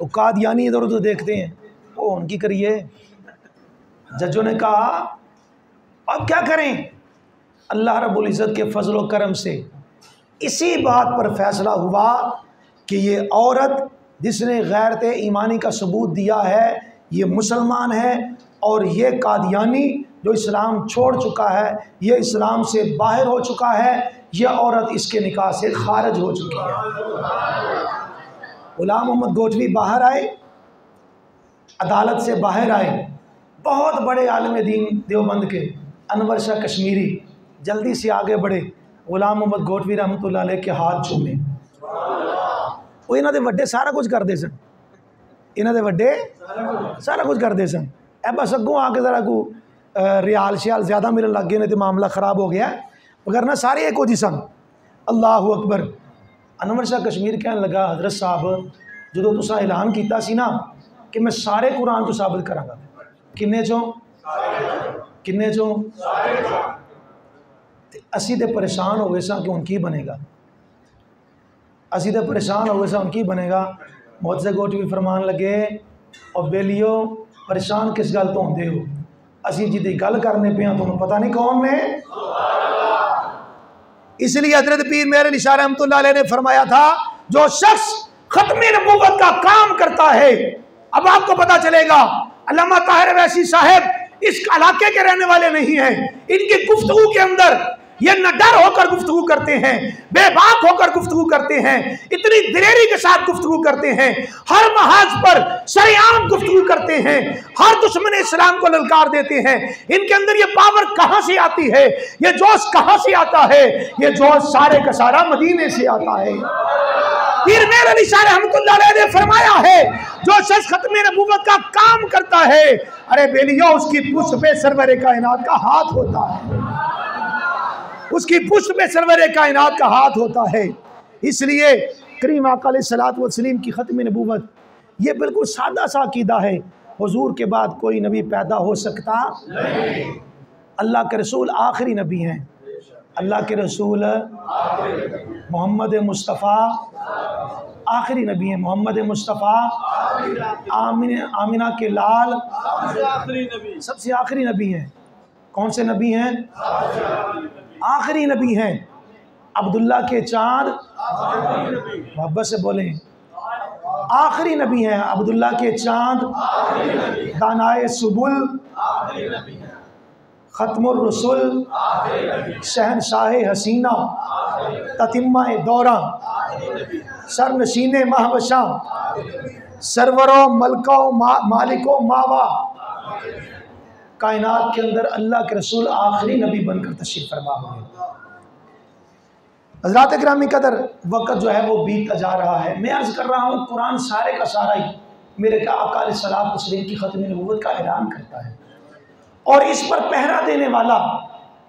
B: वो कादियानी इधर उधर देखते हैं, वो उनकी करिए। जजों ने कहा अब क्या करें? अल्लाह रब्बुल इज़्ज़त के फजल व करम से इसी बात पर फैसला हुआ कि ये औरत जिसने गैरत ईमानी का सबूत दिया है ये मुसलमान है, और ये कादियानी जो इस्लाम छोड़ चुका है, ये इस्लाम से बाहर हो चुका है, ये औरत इसके निकाह से खारिज हो चुकी है। गुलाम मोहम्मद गोठवी बाहर आए, अदालत से बाहर आए। बहुत बड़े आलिम दीन देवबंद के अनवर शाह कश्मीरी जल्दी से आगे बढ़े, गुलाम मोहम्मद गोटवी रहमतुल्लाह अलैह के हाथ चूमे। वो इन्हां दे वड्डे सारा कुछ करते सन, इन्हां दे वड्डे सारा कुछ करते सन। ए बस अगों आके जरा को रियाल शियाल ज़्यादा मिलने लग गए ने तो मामला ख़राब हो गया, वगरना सारे एको जी सन। अल्लाह अकबर। अनवर शाह कश्मीर कहने लगा, हजरत साहब जो तुसा ऐलान किया सी ना कि मैं सारे कुरान तो साबित करांगा, किन्ने चों किन्ने चों ते असी तो परेशान हो गए सा कि हुण की बनेगा, असी तो परेशान हो गए सा हुण की बनेगा। मोहतसे गोटवी फरमान लगे, और बेलियो परेशान किस गल तो होंदे हो, असी जिहदी गल करने पे तुहानूं पता नहीं कौन ने। इसलिए हजरत पीर मेहर अली शाह रहमतुल्लाह अलैह ने फरमाया था, जो शख्स खत्मे नबूवत का काम करता है, अब आपको पता चलेगा अल्लामा ताहिर वैसी साहब इस इलाके के रहने वाले नहीं हैं, इनकी गुफ्तगू के अंदर ये न डर होकर गुफ्तगू करते हैं, बेबाक होकर गुफ्तगू करते हैं, इतनी दिलेरी के साथ गुफ्तगू करते हैं, हर महाज पर सरेआम गुफ्तगू करते हैं, हर दुश्मन इस्लाम को ललकार देते हैं। इनके अंदर ये पावर कहाँ से आती है, ये जोश कहाँ से आता है? ये जोश सारे का सारा मदीने से आता है। पीर मेहर अली शाह रहमतुल्लाह अलैह ने फरमाया है, जो शख्स खत्मे नबूवत का काम करता है, अरे बेलियो उसकी पुष्ट पे सरवरे कायनात का हाथ होता है, उसकी पुष्ट में सरवरे कायनात का हाथ होता है। इसलिए करीम आका अलैहिस्सलातु वस्सलाम की खत्म नबूवत ये बिल्कुल सादा सा अकीदा है, हुजूर के बाद कोई नबी पैदा हो सकता नहीं। अल्लाह के रसूल आखिरी नबी हैं, अल्लाह के रसूल मोहम्मद मुस्तफ़ा आखिरी नबी हैं, मोहम्मद मुस्तफ़ा आमिना के लाल सबसे आखिरी नबी हैं। कौन से नबी हैं? आखिरी नबी हैं। अब्दुल्ला के चाँद, मोहब्बत से बोलें, आखिरी नबी हैं। अब्दुल्ला के चाँद, दानाए सुबुल, खत्मुर रसूल, शहनशाह हसीना, ततिम्मा दौरा, सरनशीने महबशा, सरवरो मलको मालिको मावा। कायनात के अंदर अल्लाह के रसूल आखिरी नबी बनकर तशरीफ फरमा हुए। हज़रात ग्रामी कदर, वक़्त जो है वो बीतता जा रहा है। मैं अर्ज़ कर रहा हूँ, कुरान सारे का सारा ही मेरे आका अलैहिस्सलातु वस्सलाम की ख़त्म नबूवत का ऐलान करता है, और इस पर पहरा देने वाला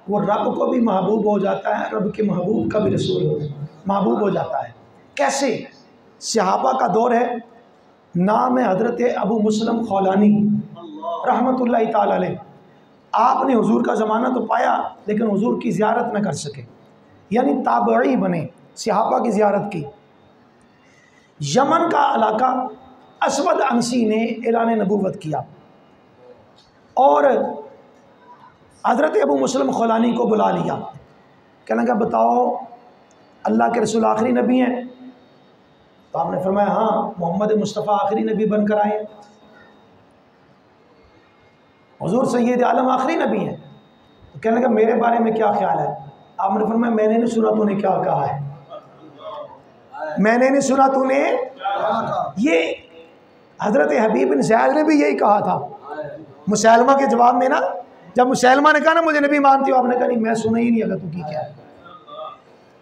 B: वो रब को भी महबूब हो जाता है, रब के महबूब का भी रसूल महबूब हो जाता है। कैसे? सहाबा का दौर है, नाम है हज़रत अबू मुस्लिम खौलानी रहमतुल्लाह ताला अलैह। आपने हुजूर का ज़माना तो पाया, लेकिन हुजूर की ज़ियारत न कर सके, यानी ताबई बने, सहाबा की ज़ियारत की। यमन का इलाका असवद अंसी ने ऐलान नबूवत किया और हज़रत अबू मुस्लिम खौलानी को बुला लिया। कहने लगा, बताओ अल्लाह के रसूल आखिरी नबी हैं? तो आपने फरमाया, हाँ, मोहम्मद मुस्तफ़ा आखिरी नबी बनकर आए हैं, हुजूर सैयद आलम आखिरी नबी हैं। तो कहने लगा, मेरे बारे में क्या ख्याल है? आपने फरमाया, मैंने नहीं सुना तूने क्या कहा है, मैंने नहीं सुना तूने। ये हज़रत हबीब बिन ज़ैद ने भी यही कहा था मुसैलमा के जवाब में ना, जब मुसैलमा ने कहा ना मुझे नबी मानती हो, आपने कहा नहीं, मैं सुना ही नहीं, अगर तू की क्या है।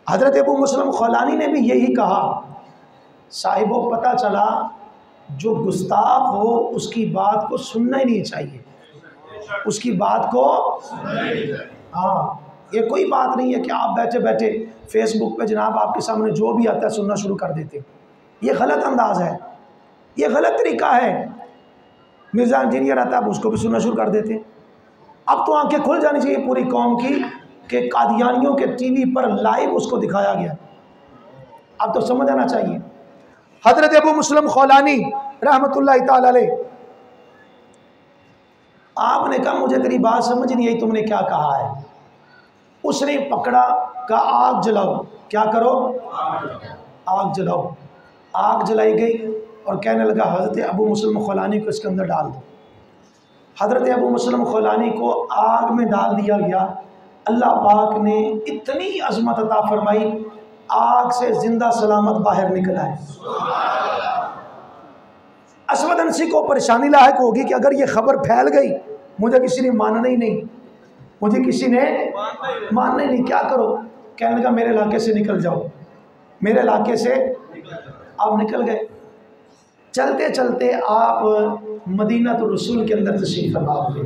B: हज़रत अबू मुस्लिम खौलानी ने भी यही कहा। साहिबों, पता चला जो गुस्ताख हो उसकी बात को सुनना ही नहीं चाहिए, उसकी बात को। हाँ, ये कोई बात नहीं है कि आप बैठे बैठे फेसबुक पे जनाब आपके सामने जो भी आता है सुनना शुरू कर देते। ये गलत अंदाज है, ये गलत तरीका है। मिर्ज़ा इंजीनियर आता है, आप उसको भी सुनना शुरू कर देते। अब तो आंखें खुल जानी चाहिए पूरी कौम की कि कादियानियों के टीवी पर लाइव उसको दिखाया गया, अब तो समझ आना चाहिए। हज़रत अबू मुस्लिम खौलानी रहमतुल्लाह ताला अलैह, आपने कहा मुझे तेरी बात समझ नहीं आई, तुमने क्या कहा है? उसने पकड़ा, कहा आग जलाओ। क्या करो? आग जलाओ। आग जलाई गई और कहने लगा, हज़रत अबू मुस्लिम खौलानी को इसके अंदर डाल दो। हज़रत अबू मुस्लिम खौलानी को आग में डाल दिया गया। अल्लाह पाक ने इतनी अज़मत अता फरमाई, आग से जिंदा सलामत बाहर निकला है। असवद अंसी को परेशानी लायक होगी कि अगर ये खबर फैल गई, मुझे किसी ने मानना ही नहीं, मुझे किसी ने मानना ही नहीं, क्या करो? कहने लगा मेरे इलाके से निकल जाओ, मेरे इलाके से आप निकल गए। चलते चलते आप मदीना तो रसूल के अंदर तशरीफ फरमा हुए।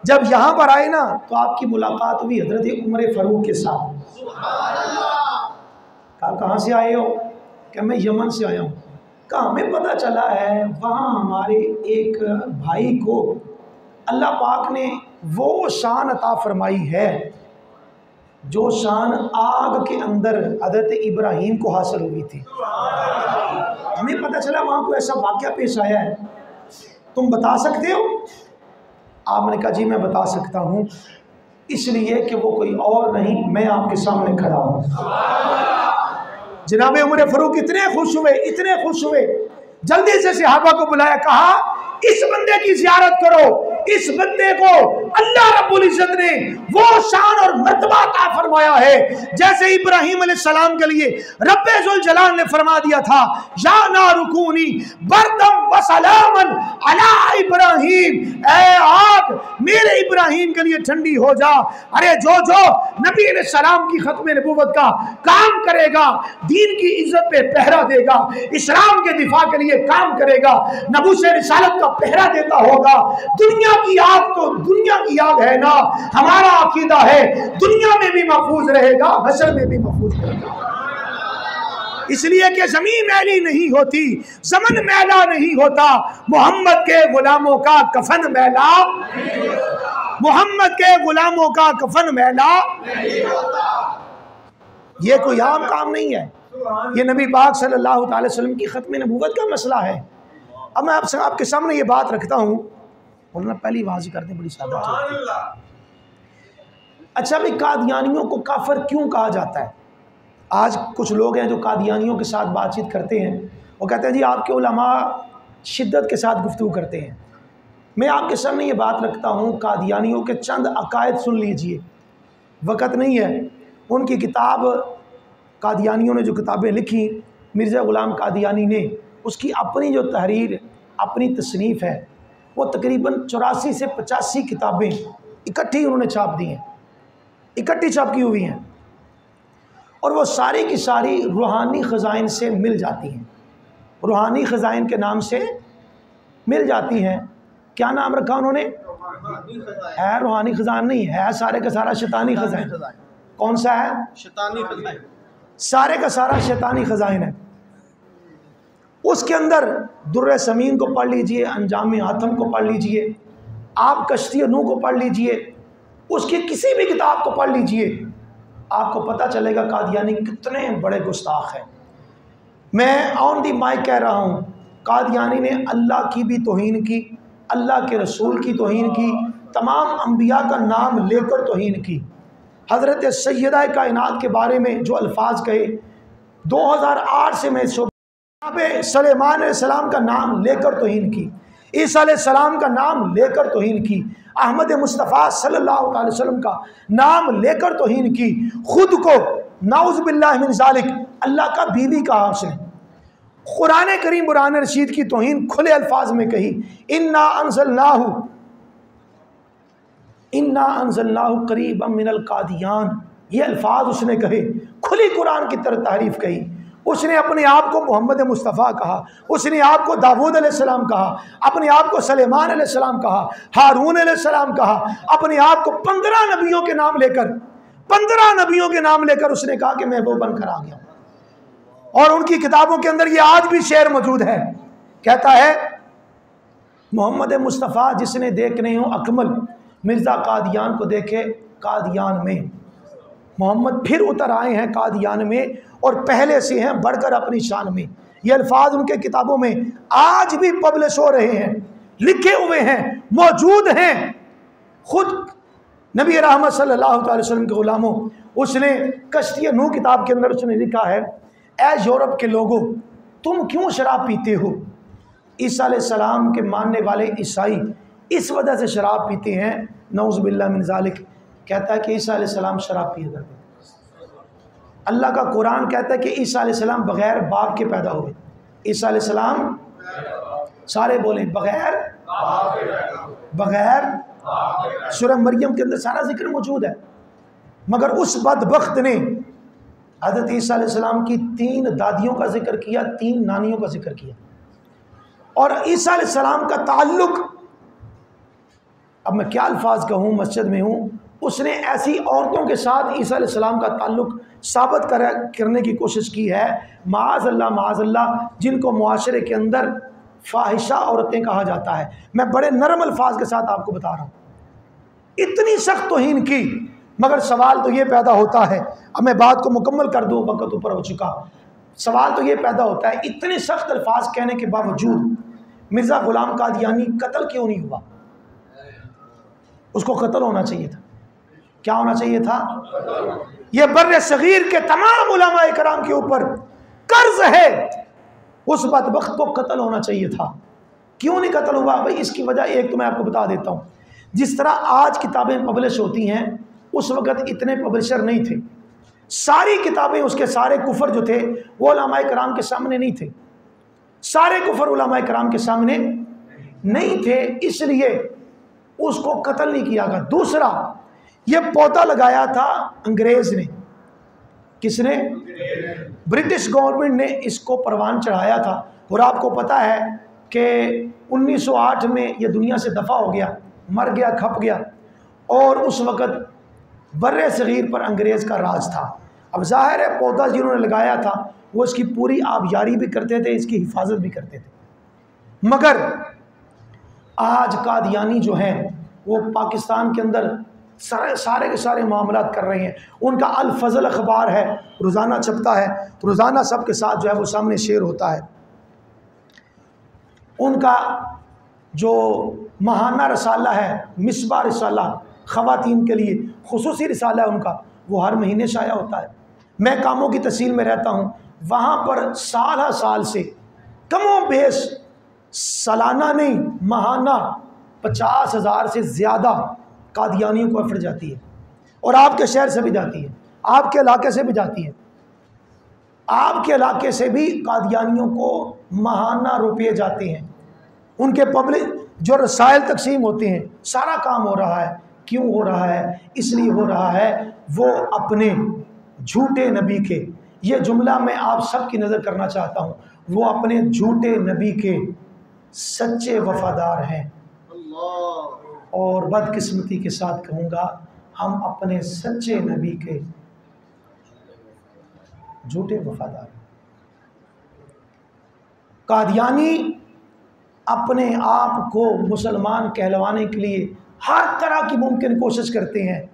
B: जब यहाँ पर आए ना तो आपकी मुलाकात हुई हजरत उमर फारूक के साथ। कहा कहाँ से आए हो? क्या मैं यमन से आया हूँ। कहा हमें पता चला है वहाँ हमारे एक भाई को अल्लाह पाक ने वो शान अता फरमाई है जो शान आग के अंदर हज़रत इब्राहीम को हासिल हुई थी। हमें पता चला वहाँ को ऐसा वाक़या पेश आया है, तुम बता सकते हो? आपने कहा जी मैं बता सकता हूँ, इसलिए कि वो कोई और नहीं, मैं आपके सामने खड़ा हूँ। जनाब उमर फारूक इतने खुश हुए, जल्दी से सहाबा को बुलाया, कहा इस बंदे की ज़ियारत करो, इस बंदे को अल्लाह रब्बुल इज्जत ने वो शान और मर्तबा अता फरमाया है जैसे इब्राहीम अलैहिस्सलाम के लिए रब्बे जुल जलाल ने फरमा दिया था, या नारुकूनी बरदम व सलामन अला इब्राहीम, ए आग मेरे इब्राहीम के लिए ठंडी हो जा। अरे जो जो नबी अलैहिस्सलाम की खत्म नबूवत का काम करेगा, दीन की इज्जत पे पहरा देगा, इस्लाम के दिफा के लिए काम करेगा, नबूवत रिसालत का पहरा देता होगा, दुनिया की आग तो दुनिया की आग है ना, हमारा अकीदा है दुनिया में भी महफूज रहेगा, हशर में भी महफूज रहेगा। इसलिए कि ज़मीन मैली नहीं होती, ज़मन मैला नहीं होता, मोहम्मद के गुलामों का कफन मैला नहीं होता, मोहम्मद के गुलामों का कफन मैला नहीं होता। ये कोई आम काम नहीं है, ये नबी पाक सल्लल्लाहु अलैहि वसल्लम की खत्म नबूवत का मसला है। अब मैं आपके सामने ये बात रखता हूँ, बोलना पहली वाज़ करते बड़ी सादा। अच्छा भाई, कादियानियों को काफिर क्यों कहा जाता है? आज कुछ लोग हैं जो कादियानियों के साथ बातचीत करते हैं, वो कहते हैं जी आपके उलमा शिद्दत के साथ गुफ्तगू करते हैं। मैं आपके सामने ये बात रखता हूँ, कादियानियों के चंद अकायद सुन लीजिए, वक़्त नहीं है। उनकी किताब, कादियानियों ने जो किताबें लिखी, मिर्ज़ा ग़ुलाम कादियानी ने, उसकी अपनी जो तहरीर, अपनी तसनीफ़ है, वो तकरीबन 84 से 85 किताबें इकट्ठी उन्होंने छाप दी हैं, इकट्ठी छाप की हुई हैं, और वो सारी की सारी रूहानी ख़ज़ाइन से मिल जाती हैं, रूहानी ख़ज़ाइन के नाम से मिल जाती हैं। क्या नाम रखा उन्होंने? है रूहानी ख़ज़ाइन नहीं है, सारे का सारा शैतानी ख़ज़ाइन। कौन सा है? शैतानी ख़ज़ाइन। सारे का सारा शैतानी ख़ज़ाइन है। उसके अंदर दुर्र समीन को पढ़ लीजिए, अंजाम हातम को पढ़ लीजिए, आप कश्ती नूह को पढ़ लीजिए, उसकी किसी भी किताब को पढ़ लीजिए, आपको पता चलेगा कादियानी कितने बड़े गुस्ताख हैं। मैं ऑन दी माइक कह रहा हूँ, कादियानी ने अल्लाह की भी तौहीन की, अल्लाह के रसूल की तौहीन की, तमाम अंबिया का नाम लेकर तौहीन की। हज़रत सैयदा कायनात के बारे में जो अल्फाज कहे, 2008 से मैं सलेमान अलैहिस्सलाम का नाम लेकर तौहीन की, ईसा अलैहिस्सलाम का नाम लेकर तौहीन की, अहमद मुस्तफ़ा सल्लल्लाहु अलैहि वसल्लम का नाम लेकर तौहीन की, खुद को नाउज़ बिल्लाहि मिन ज़ालिक अल्लाह का बीवी कहा उसने। कुरान करीम कुरान रशीद की तौहीन खुले अल्फाज में कही, इन्ना अंज़लनाहु करीबम मिनल कादियान, ये अल्फाज उसने कहे, खुली कुरान की तरह तारीफ़ कही। उसने अपने आप को मोहम्मद मुस्तफ़ा कहा, उसने आप को दाऊद अलैहिस्सलाम कहा, अपने आप को सलेमान अलैहिस्सलाम कहा, हारून अलैहिस्सलाम कहा, अपने आप को 15 नबियों के नाम लेकर, 15 नबियों के नाम लेकर उसने कहा कि मैं वो बनकर आ गया। और उनकी किताबों के अंदर ये आज भी शेर मौजूद है, कहता है मोहम्मद मुस्तफ़ा जिसने देखने हो अकमल, मिर्ज़ा कादियान को देखे कादियान में। मोहम्मद फिर उतर आए हैं कादियान में और पहले से हैं बढ़कर अपनी शान में। ये अल्फाज उनके किताबों में आज भी पब्लिश हो रहे हैं, लिखे हुए हैं, मौजूद हैं। खुद नबी रहमत सल्लल्लाहु अलैहि वसल्लम के गुलामों, उसने कश्ती नूह किताब के अंदर उसने लिखा है, ए यूरोप के लोगों तुम क्यों शराब पीते हो? ईसा अलैहिस्सलाम के मानने वाले ईसाई इस वजह से शराब पीते हैं, नऊज़ बिल्लाहि मिन ज़ालिक। कहता है कि ईसा अलैहिस्सलाम शराब पिया करते। अल्लाह का कुरान कहता है कि ईसा अलैहिस्सलाम बग़ैर बाप के पैदा हुए। ईसा अलैहिस्सलाम, सारे बोले बग़ैर, सूरह मरियम के अंदर सारा जिक्र मौजूद है। मगर उस बदबख्त ने हज़रत ईसा अलैहिस्सलाम की 3 दादियों का जिक्र किया, 3 नानियों का जिक्र किया। और ईसा अलैहिस्सलाम का ताल्लुक, अब मैं क्या अल्फाज कहूँ, मस्जिद में हूँ, उसने ऐसी औरतों के साथ ईसा अलैहिस्सलाम का ताल्लुक साबित करने की कोशिश की है, माअज़ल्लाह, जिनको मुआशरे के अंदर फाहिशा औरतें कहा जाता है। मैं बड़े नरम अल्फाज के साथ आपको बता रहा हूँ, इतनी सख्त तौहीन की। मगर सवाल तो ये पैदा होता है, अब मैं बात को मुकम्मल कर दूँ, वक़्त ऊपर हो चुका। सवाल तो ये पैदा होता है, इतने सख्त अल्फाज कहने के बावजूद मिर्ज़ा ग़ुलाम कादियानी कत्ल क्यों नहीं हुआ? उसको कत्ल होना चाहिए था। क्या होना चाहिए था? यह बर्रे सगीर के तमाम उलमाए कराम के ऊपर कर्ज है, उस बदबख्त को कत्ल होना चाहिए था। क्यों नहीं कत्ल हुआ भाई? इसकी वजह एक तो मैं आपको बता देता हूँ। जिस तरह आज किताबें पब्लिश होती हैं, उस वक़्त इतने पब्लिशर नहीं थे। सारी किताबें, उसके सारे कुफर जो थे वो उलमाए कराम के सामने नहीं थे, सारे कुफर उलमाए कराम के सामने नहीं थे, इसलिए उसको कत्ल नहीं किया गया। दूसरा, ये पौधा लगाया था अंग्रेज ने। किसने? ब्रिटिश गवर्नमेंट ने इसको परवान चढ़ाया था। और आपको पता है कि 1908 में ये दुनिया से दफ़ा हो गया, मर गया, खप गया। और उस वक़्त बर्रे सगीर पर अंग्रेज़ का राज था। अब ज़ाहिर है पौधा जिन्होंने लगाया था वो इसकी पूरी आबयारी भी करते थे, इसकी हिफाजत भी करते थे। मगर आज कादियानी जो हैं वो पाकिस्तान के अंदर सारे के सारे मामलात कर रहे हैं। उनका अल फजल अखबार है, रोज़ाना छपता है, रोज़ाना सबके साथ जो है वो सामने शेयर होता है। उनका जो महाना रसाला है, मिसबा रसाला, ख़वातीन के लिए खुसूसी रिसाला है उनका, वो हर महीने शाया होता है। मैं कामों की तहसील में रहता हूँ, वहाँ पर साल हर साल से कमों बेश सालाना नहीं, महाना 50,000 से ज़्यादा कादियानियों को एफर्ट जाती है। और आपके शहर से भी जाती है, आपके इलाके से भी जाती है। आपके इलाके से भी कादियानियों को महाना रुपये जाते हैं। उनके पब्लिक जो रसायल तकसीम होते हैं, सारा काम हो रहा है। क्यों हो रहा है? इसलिए हो रहा है वो अपने झूठे नबी के, ये जुमला मैं आप सब की नज़र करना चाहता हूँ, वो अपने झूठे नबी के सच्चे वफादार हैं। और बदकिस्मती के साथ कहूँगा, हम अपने सच्चे नबी के झूठे वफादार। कादियानी अपने आप को मुसलमान कहलवाने के लिए हर तरह की मुमकिन कोशिश करते हैं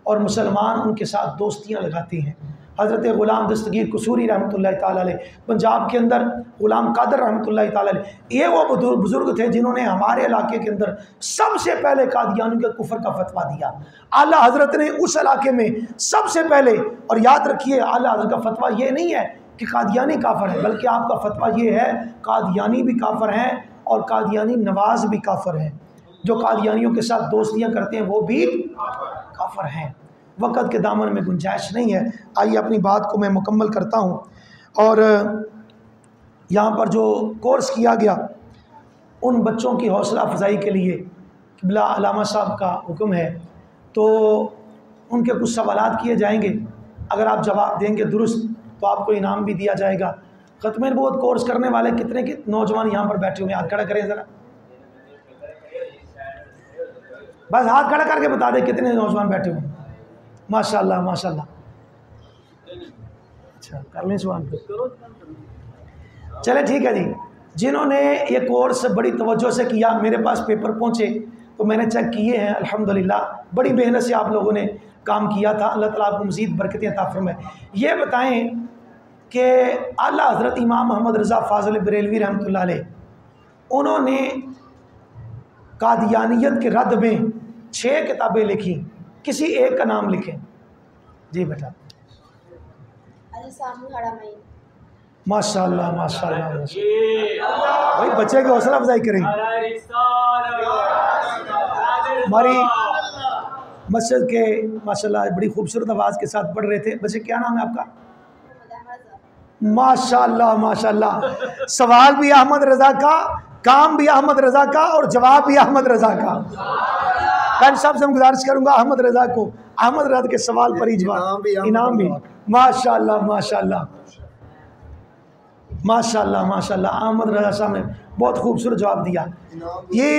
B: और मुसलमान उनके साथ दोस्तियां लगाते हैं। हज़रत ग़ुलाम दस्तगीर कसूरी रहमतुल्लाह ताला अलैह, पंजाब के अंदर ग़ुलाम कादर रहमतुल्लाह ताला अलैह, ये वो बुज़ुर्ग थे जिन्होंने हमारे इलाके के अंदर सबसे पहले कादियानियों के कुफर का फतवा दिया। आला हज़रत ने उस इलाके में सबसे पहले, और याद रखिए आला हज़रत का फतवा ये नहीं है कि कादियानी काफिर है, बल्कि आपका फतवा ये है कादियानी भी काफिर हैं और कादियानी नवाज भी काफिर हैं। जो कादियानियों के साथ दोस्तियाँ करते हैं वो भी काफिर हैं। वक़्त के दामन में गुंजाइश नहीं है, आइए अपनी बात को मैं मुकम्मल करता हूँ। और यहाँ पर जो कोर्स किया गया उन बच्चों की हौसला अफजाई के लिए क़िबला अल्लामा साहब का हुक्म है, तो उनके कुछ सवालात किए जाएंगे। अगर आप जवाब देंगे दुरुस्त तो आपको इनाम भी दिया जाएगा। ख़त्म नबूवत कोर्स करने वाले कितने के नौजवान यहाँ पर बैठे हुए हैं? हाथ खड़ा करें ज़रा, बस हाथ खड़ा करके बता दें कितने नौजवान बैठे हुए हैं। माशाल्लाह माशाल्लाह। अच्छा कर लें सवाल, चले ठीक है जी। जिन्होंने ये कोर्स बड़ी तवज्जो से किया, मेरे पास पेपर पहुँचे तो मैंने चेक किए हैं, अल्हम्दुलिल्लाह बड़ी मेहनत से आप लोगों ने काम किया था। अल्लाह ताला आपको मज़ीद बरकतें अता फरमाए। ये बताएं कि आला हज़रत इमाम मोहम्मद रज़ा फ़ाज़िल बरेलवी रहमतुल्लाह अलैह, उन्होंने कादियानियत के रद्द में 6 किताबें लिखी, किसी एक का नाम लिखें जी बेटा। माशाल्लाह माशाल्लाह भाई, बच्चे की हौसला अफजाई करें। हमारी मस्जिद के माशाल्लाह बड़ी खूबसूरत आवाज़ के साथ पढ़ रहे थे बच्चे। क्या नाम है आपका? माशाल्लाह माशाल्लाह। सवाल भी अहमद रज़ा का, काम भी अहमद रज़ा का और जवाब भी अहमद रज़ा का। काजी साहब से मैं गुजारिश करूंगा अहमद रजा को, अहमद रजा के सवाल पर ही जवाब, इनाम भी। माशाल्लाह माशाल्लाह माशाल्लाह माशाल्लाह, अहमद रजा साहब ने बहुत खूबसूरत जवाब दिया। ये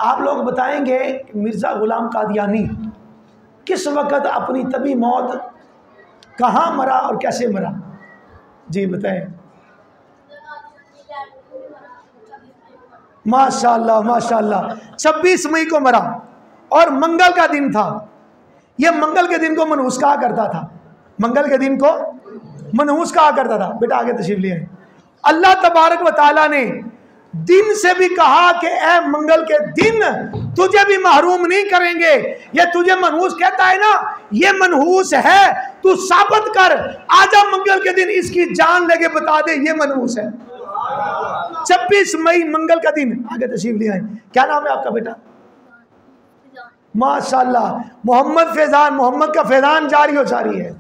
B: आप लोग बताएंगे मिर्ज़ा ग़ुलाम कादियानी किस वक़्त अपनी तभी मौत, कहाँ मरा और कैसे मरा? जी बताएं। माशाल्लाह माशाल्लाह, 26 मई को मरा और मंगल का दिन था। ये मंगल के दिन को मनहूस कहा करता था, मंगल के दिन को मनहूस कहा करता था। बेटा आगे तशरीफ ले आए। अल्लाह तबारक व तआला ने दिन से भी कहा कि ए मंगल के दिन तुझे भी महरूम नहीं करेंगे। ये तुझे मनहूस कहता है ना, ये मनहूस है, तू साबित कर, आजा मंगल के दिन इसकी जान लेके बता दे ये मनहूस है। 26 मई मंगल का दिन। आगे तशरीफ ले आए। क्या नाम है आपका बेटा? माशाल्लाह मोहम्मद फैजान। मोहम्मद का फैजान जारी हो जारी है।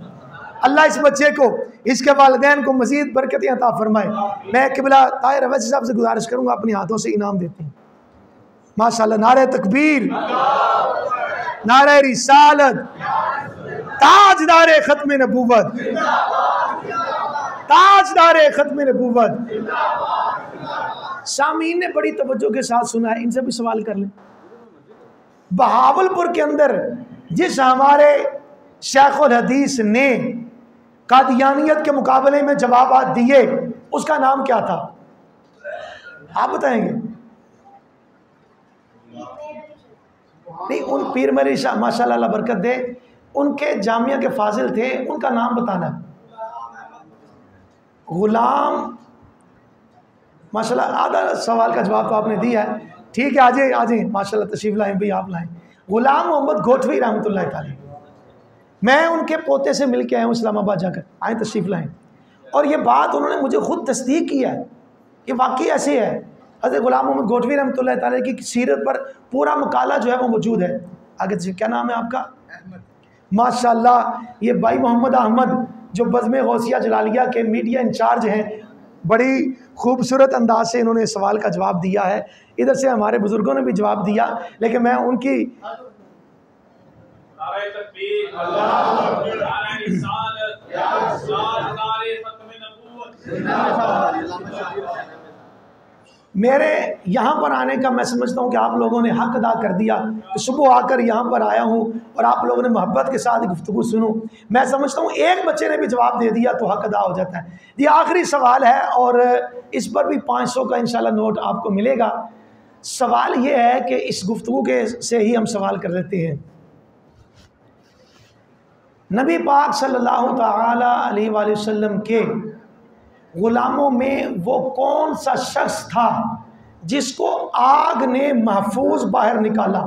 B: अल्लाह इस बच्चे को, इसके वालिदैन को मजीद बरकतें अता फरमाए। मैं किबला ताहिर अवैसी साहब से गुजारिश करूंगा अपने हाथों से इनाम देते हैं। माशाल्लाह, नारे तकबीर, नारे रिसालत, ताजदारे खत्म नबूवत, ताजदारे खत्म नबूवत। सामीन ने बड़ी तवज्जो के साथ सुना है, इनसे भी सवाल कर लें। बहावलपुर के अंदर जिस हमारे शेखुल हदीस ने कादियानियत के मुकाबले में जवाबात दिए, उसका नाम क्या था? आप बताएंगे? नहीं, उन पीर मेरी माशाल्लाह अल्लाह बरकत दे, उनके जामिया के फाजिल थे, उनका नाम बताना। गुलाम, माशाल्लाह आधा सवाल का जवाब तो आपने दिया है, ठीक है। आज आज माशाल्लाह तशरीफ लाएं भाई, आप लाएं। गुलाम मोहम्मद गोठवी रहमतुल्लाह ताला, मैं उनके पोते से मिल के आया हूँ इस्लामाबाद जाकर, आए तशरीफ लाएं। और ये बात उन्होंने मुझे खुद तस्दीक किया है कि वाकई ऐसे है। हज़रत गुलाम मोहम्मद गोठवी रहमतुल्लाह ताला की सीरत पर पूरा मकाला जो है वो मौजूद है। आगे क्या नाम है आपका? माशाल्लाह, ये भाई मोहम्मद अहमद जो बज़्म गौसिया जलालिया के मीडिया इंचार्ज हैं, बड़ी खूबसूरत अंदाज से इन्होंने सवाल का जवाब दिया है। इधर से हमारे बुजुर्गों ने भी जवाब दिया, लेकिन मैं उनकी मेरे यहाँ पर आने का मैं समझता हूँ कि आप लोगों ने हक अदा कर दिया। सुबह आकर यहाँ पर आया हूँ और आप लोगों ने मोहब्बत के साथ गुफ्तगू सुनूं। मैं समझता हूँ एक बच्चे ने भी जवाब दे दिया तो हक अदा हो जाता है। ये आखिरी सवाल है और इस पर भी 500 का इंशाल्लाह नोट आपको मिलेगा। सवाल ये है कि इस गुफ्तगू के से ही हम सवाल कर लेते हैं। नबी पाक सल्लल्लाहु तआला अलैहि वसल्लम के गुलामों में वो कौन सा शख्स था जिसको आग ने महफूज बाहर निकाला?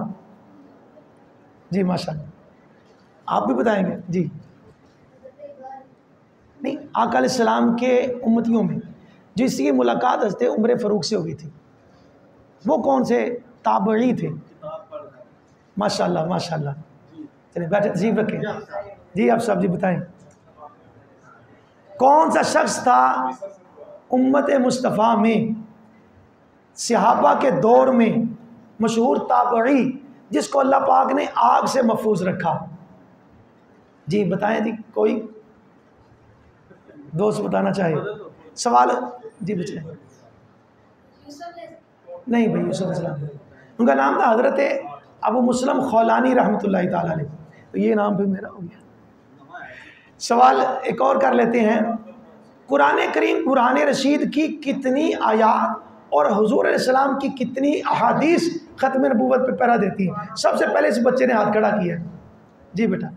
B: जी माशाल्लाह, आप भी बताएंगे जी। नहीं, आका अलैहिस्सलाम के उम्मतियों में जिसकी मुलाकात हज़रत उमर फ़ारूक से हो गई थी, वो कौन से ताबई थे? माशाल्लाह माशाल्लाह। चलिए बैठे, तशरीफ रखें जी। आप सब जी बताएं, कौन सा शख्स था उम्मत मुस्तफ़ा में सहाबा के दौर में मशहूर ताबई जिसको अल्लाह पाक ने आग से महफूज रखा? जी बताएं जी, कोई दोस्त बताना चाहे सवाल? जी बच्चे नहीं भाई, यूसुफ अलैहिस्सलाम, उनका नाम था हज़रत अबू मुस्लिम खौलानी रहमतुल्लाहि ताला अलैह, तो ये नाम भी मेरा हो गया। सवाल एक और कर लेते हैं। कुरान करीम कुरान रशीद की कितनी आयात और हुजूर अलैहिस्सलाम की कितनी अहादीस ख़त्म नबूवत पे पहरा देती हैं? सबसे पहले इस बच्चे ने हाथ खड़ा किया। जी बेटा।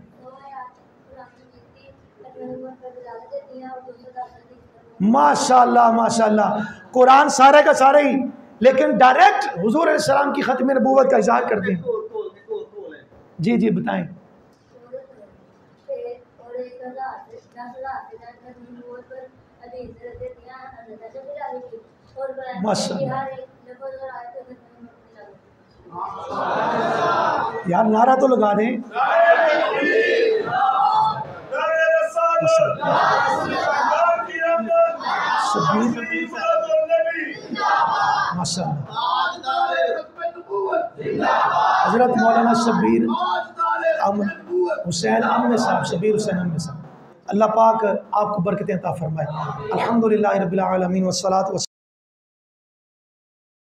B: माशाल्लाह माशाल्लाह, कुरान सारे का सारे ही, लेकिन डायरेक्ट हुजूर अलैहिस्सलाम की ख़त्म नबूवत का इज़हार करते हैं। जी जी बताएं। यार नारा तो लगा दें। हज़रत मौलाना शबीर
A: ताजदार
B: हुसैन अम्मे साहब, शबीर हुसैन अम्मे साहब, अल्लाह पाक आपको बरकतें अता फरमाए। अल्हम्दुलिल्लाह रब्बिल आलमीन वस्सलातु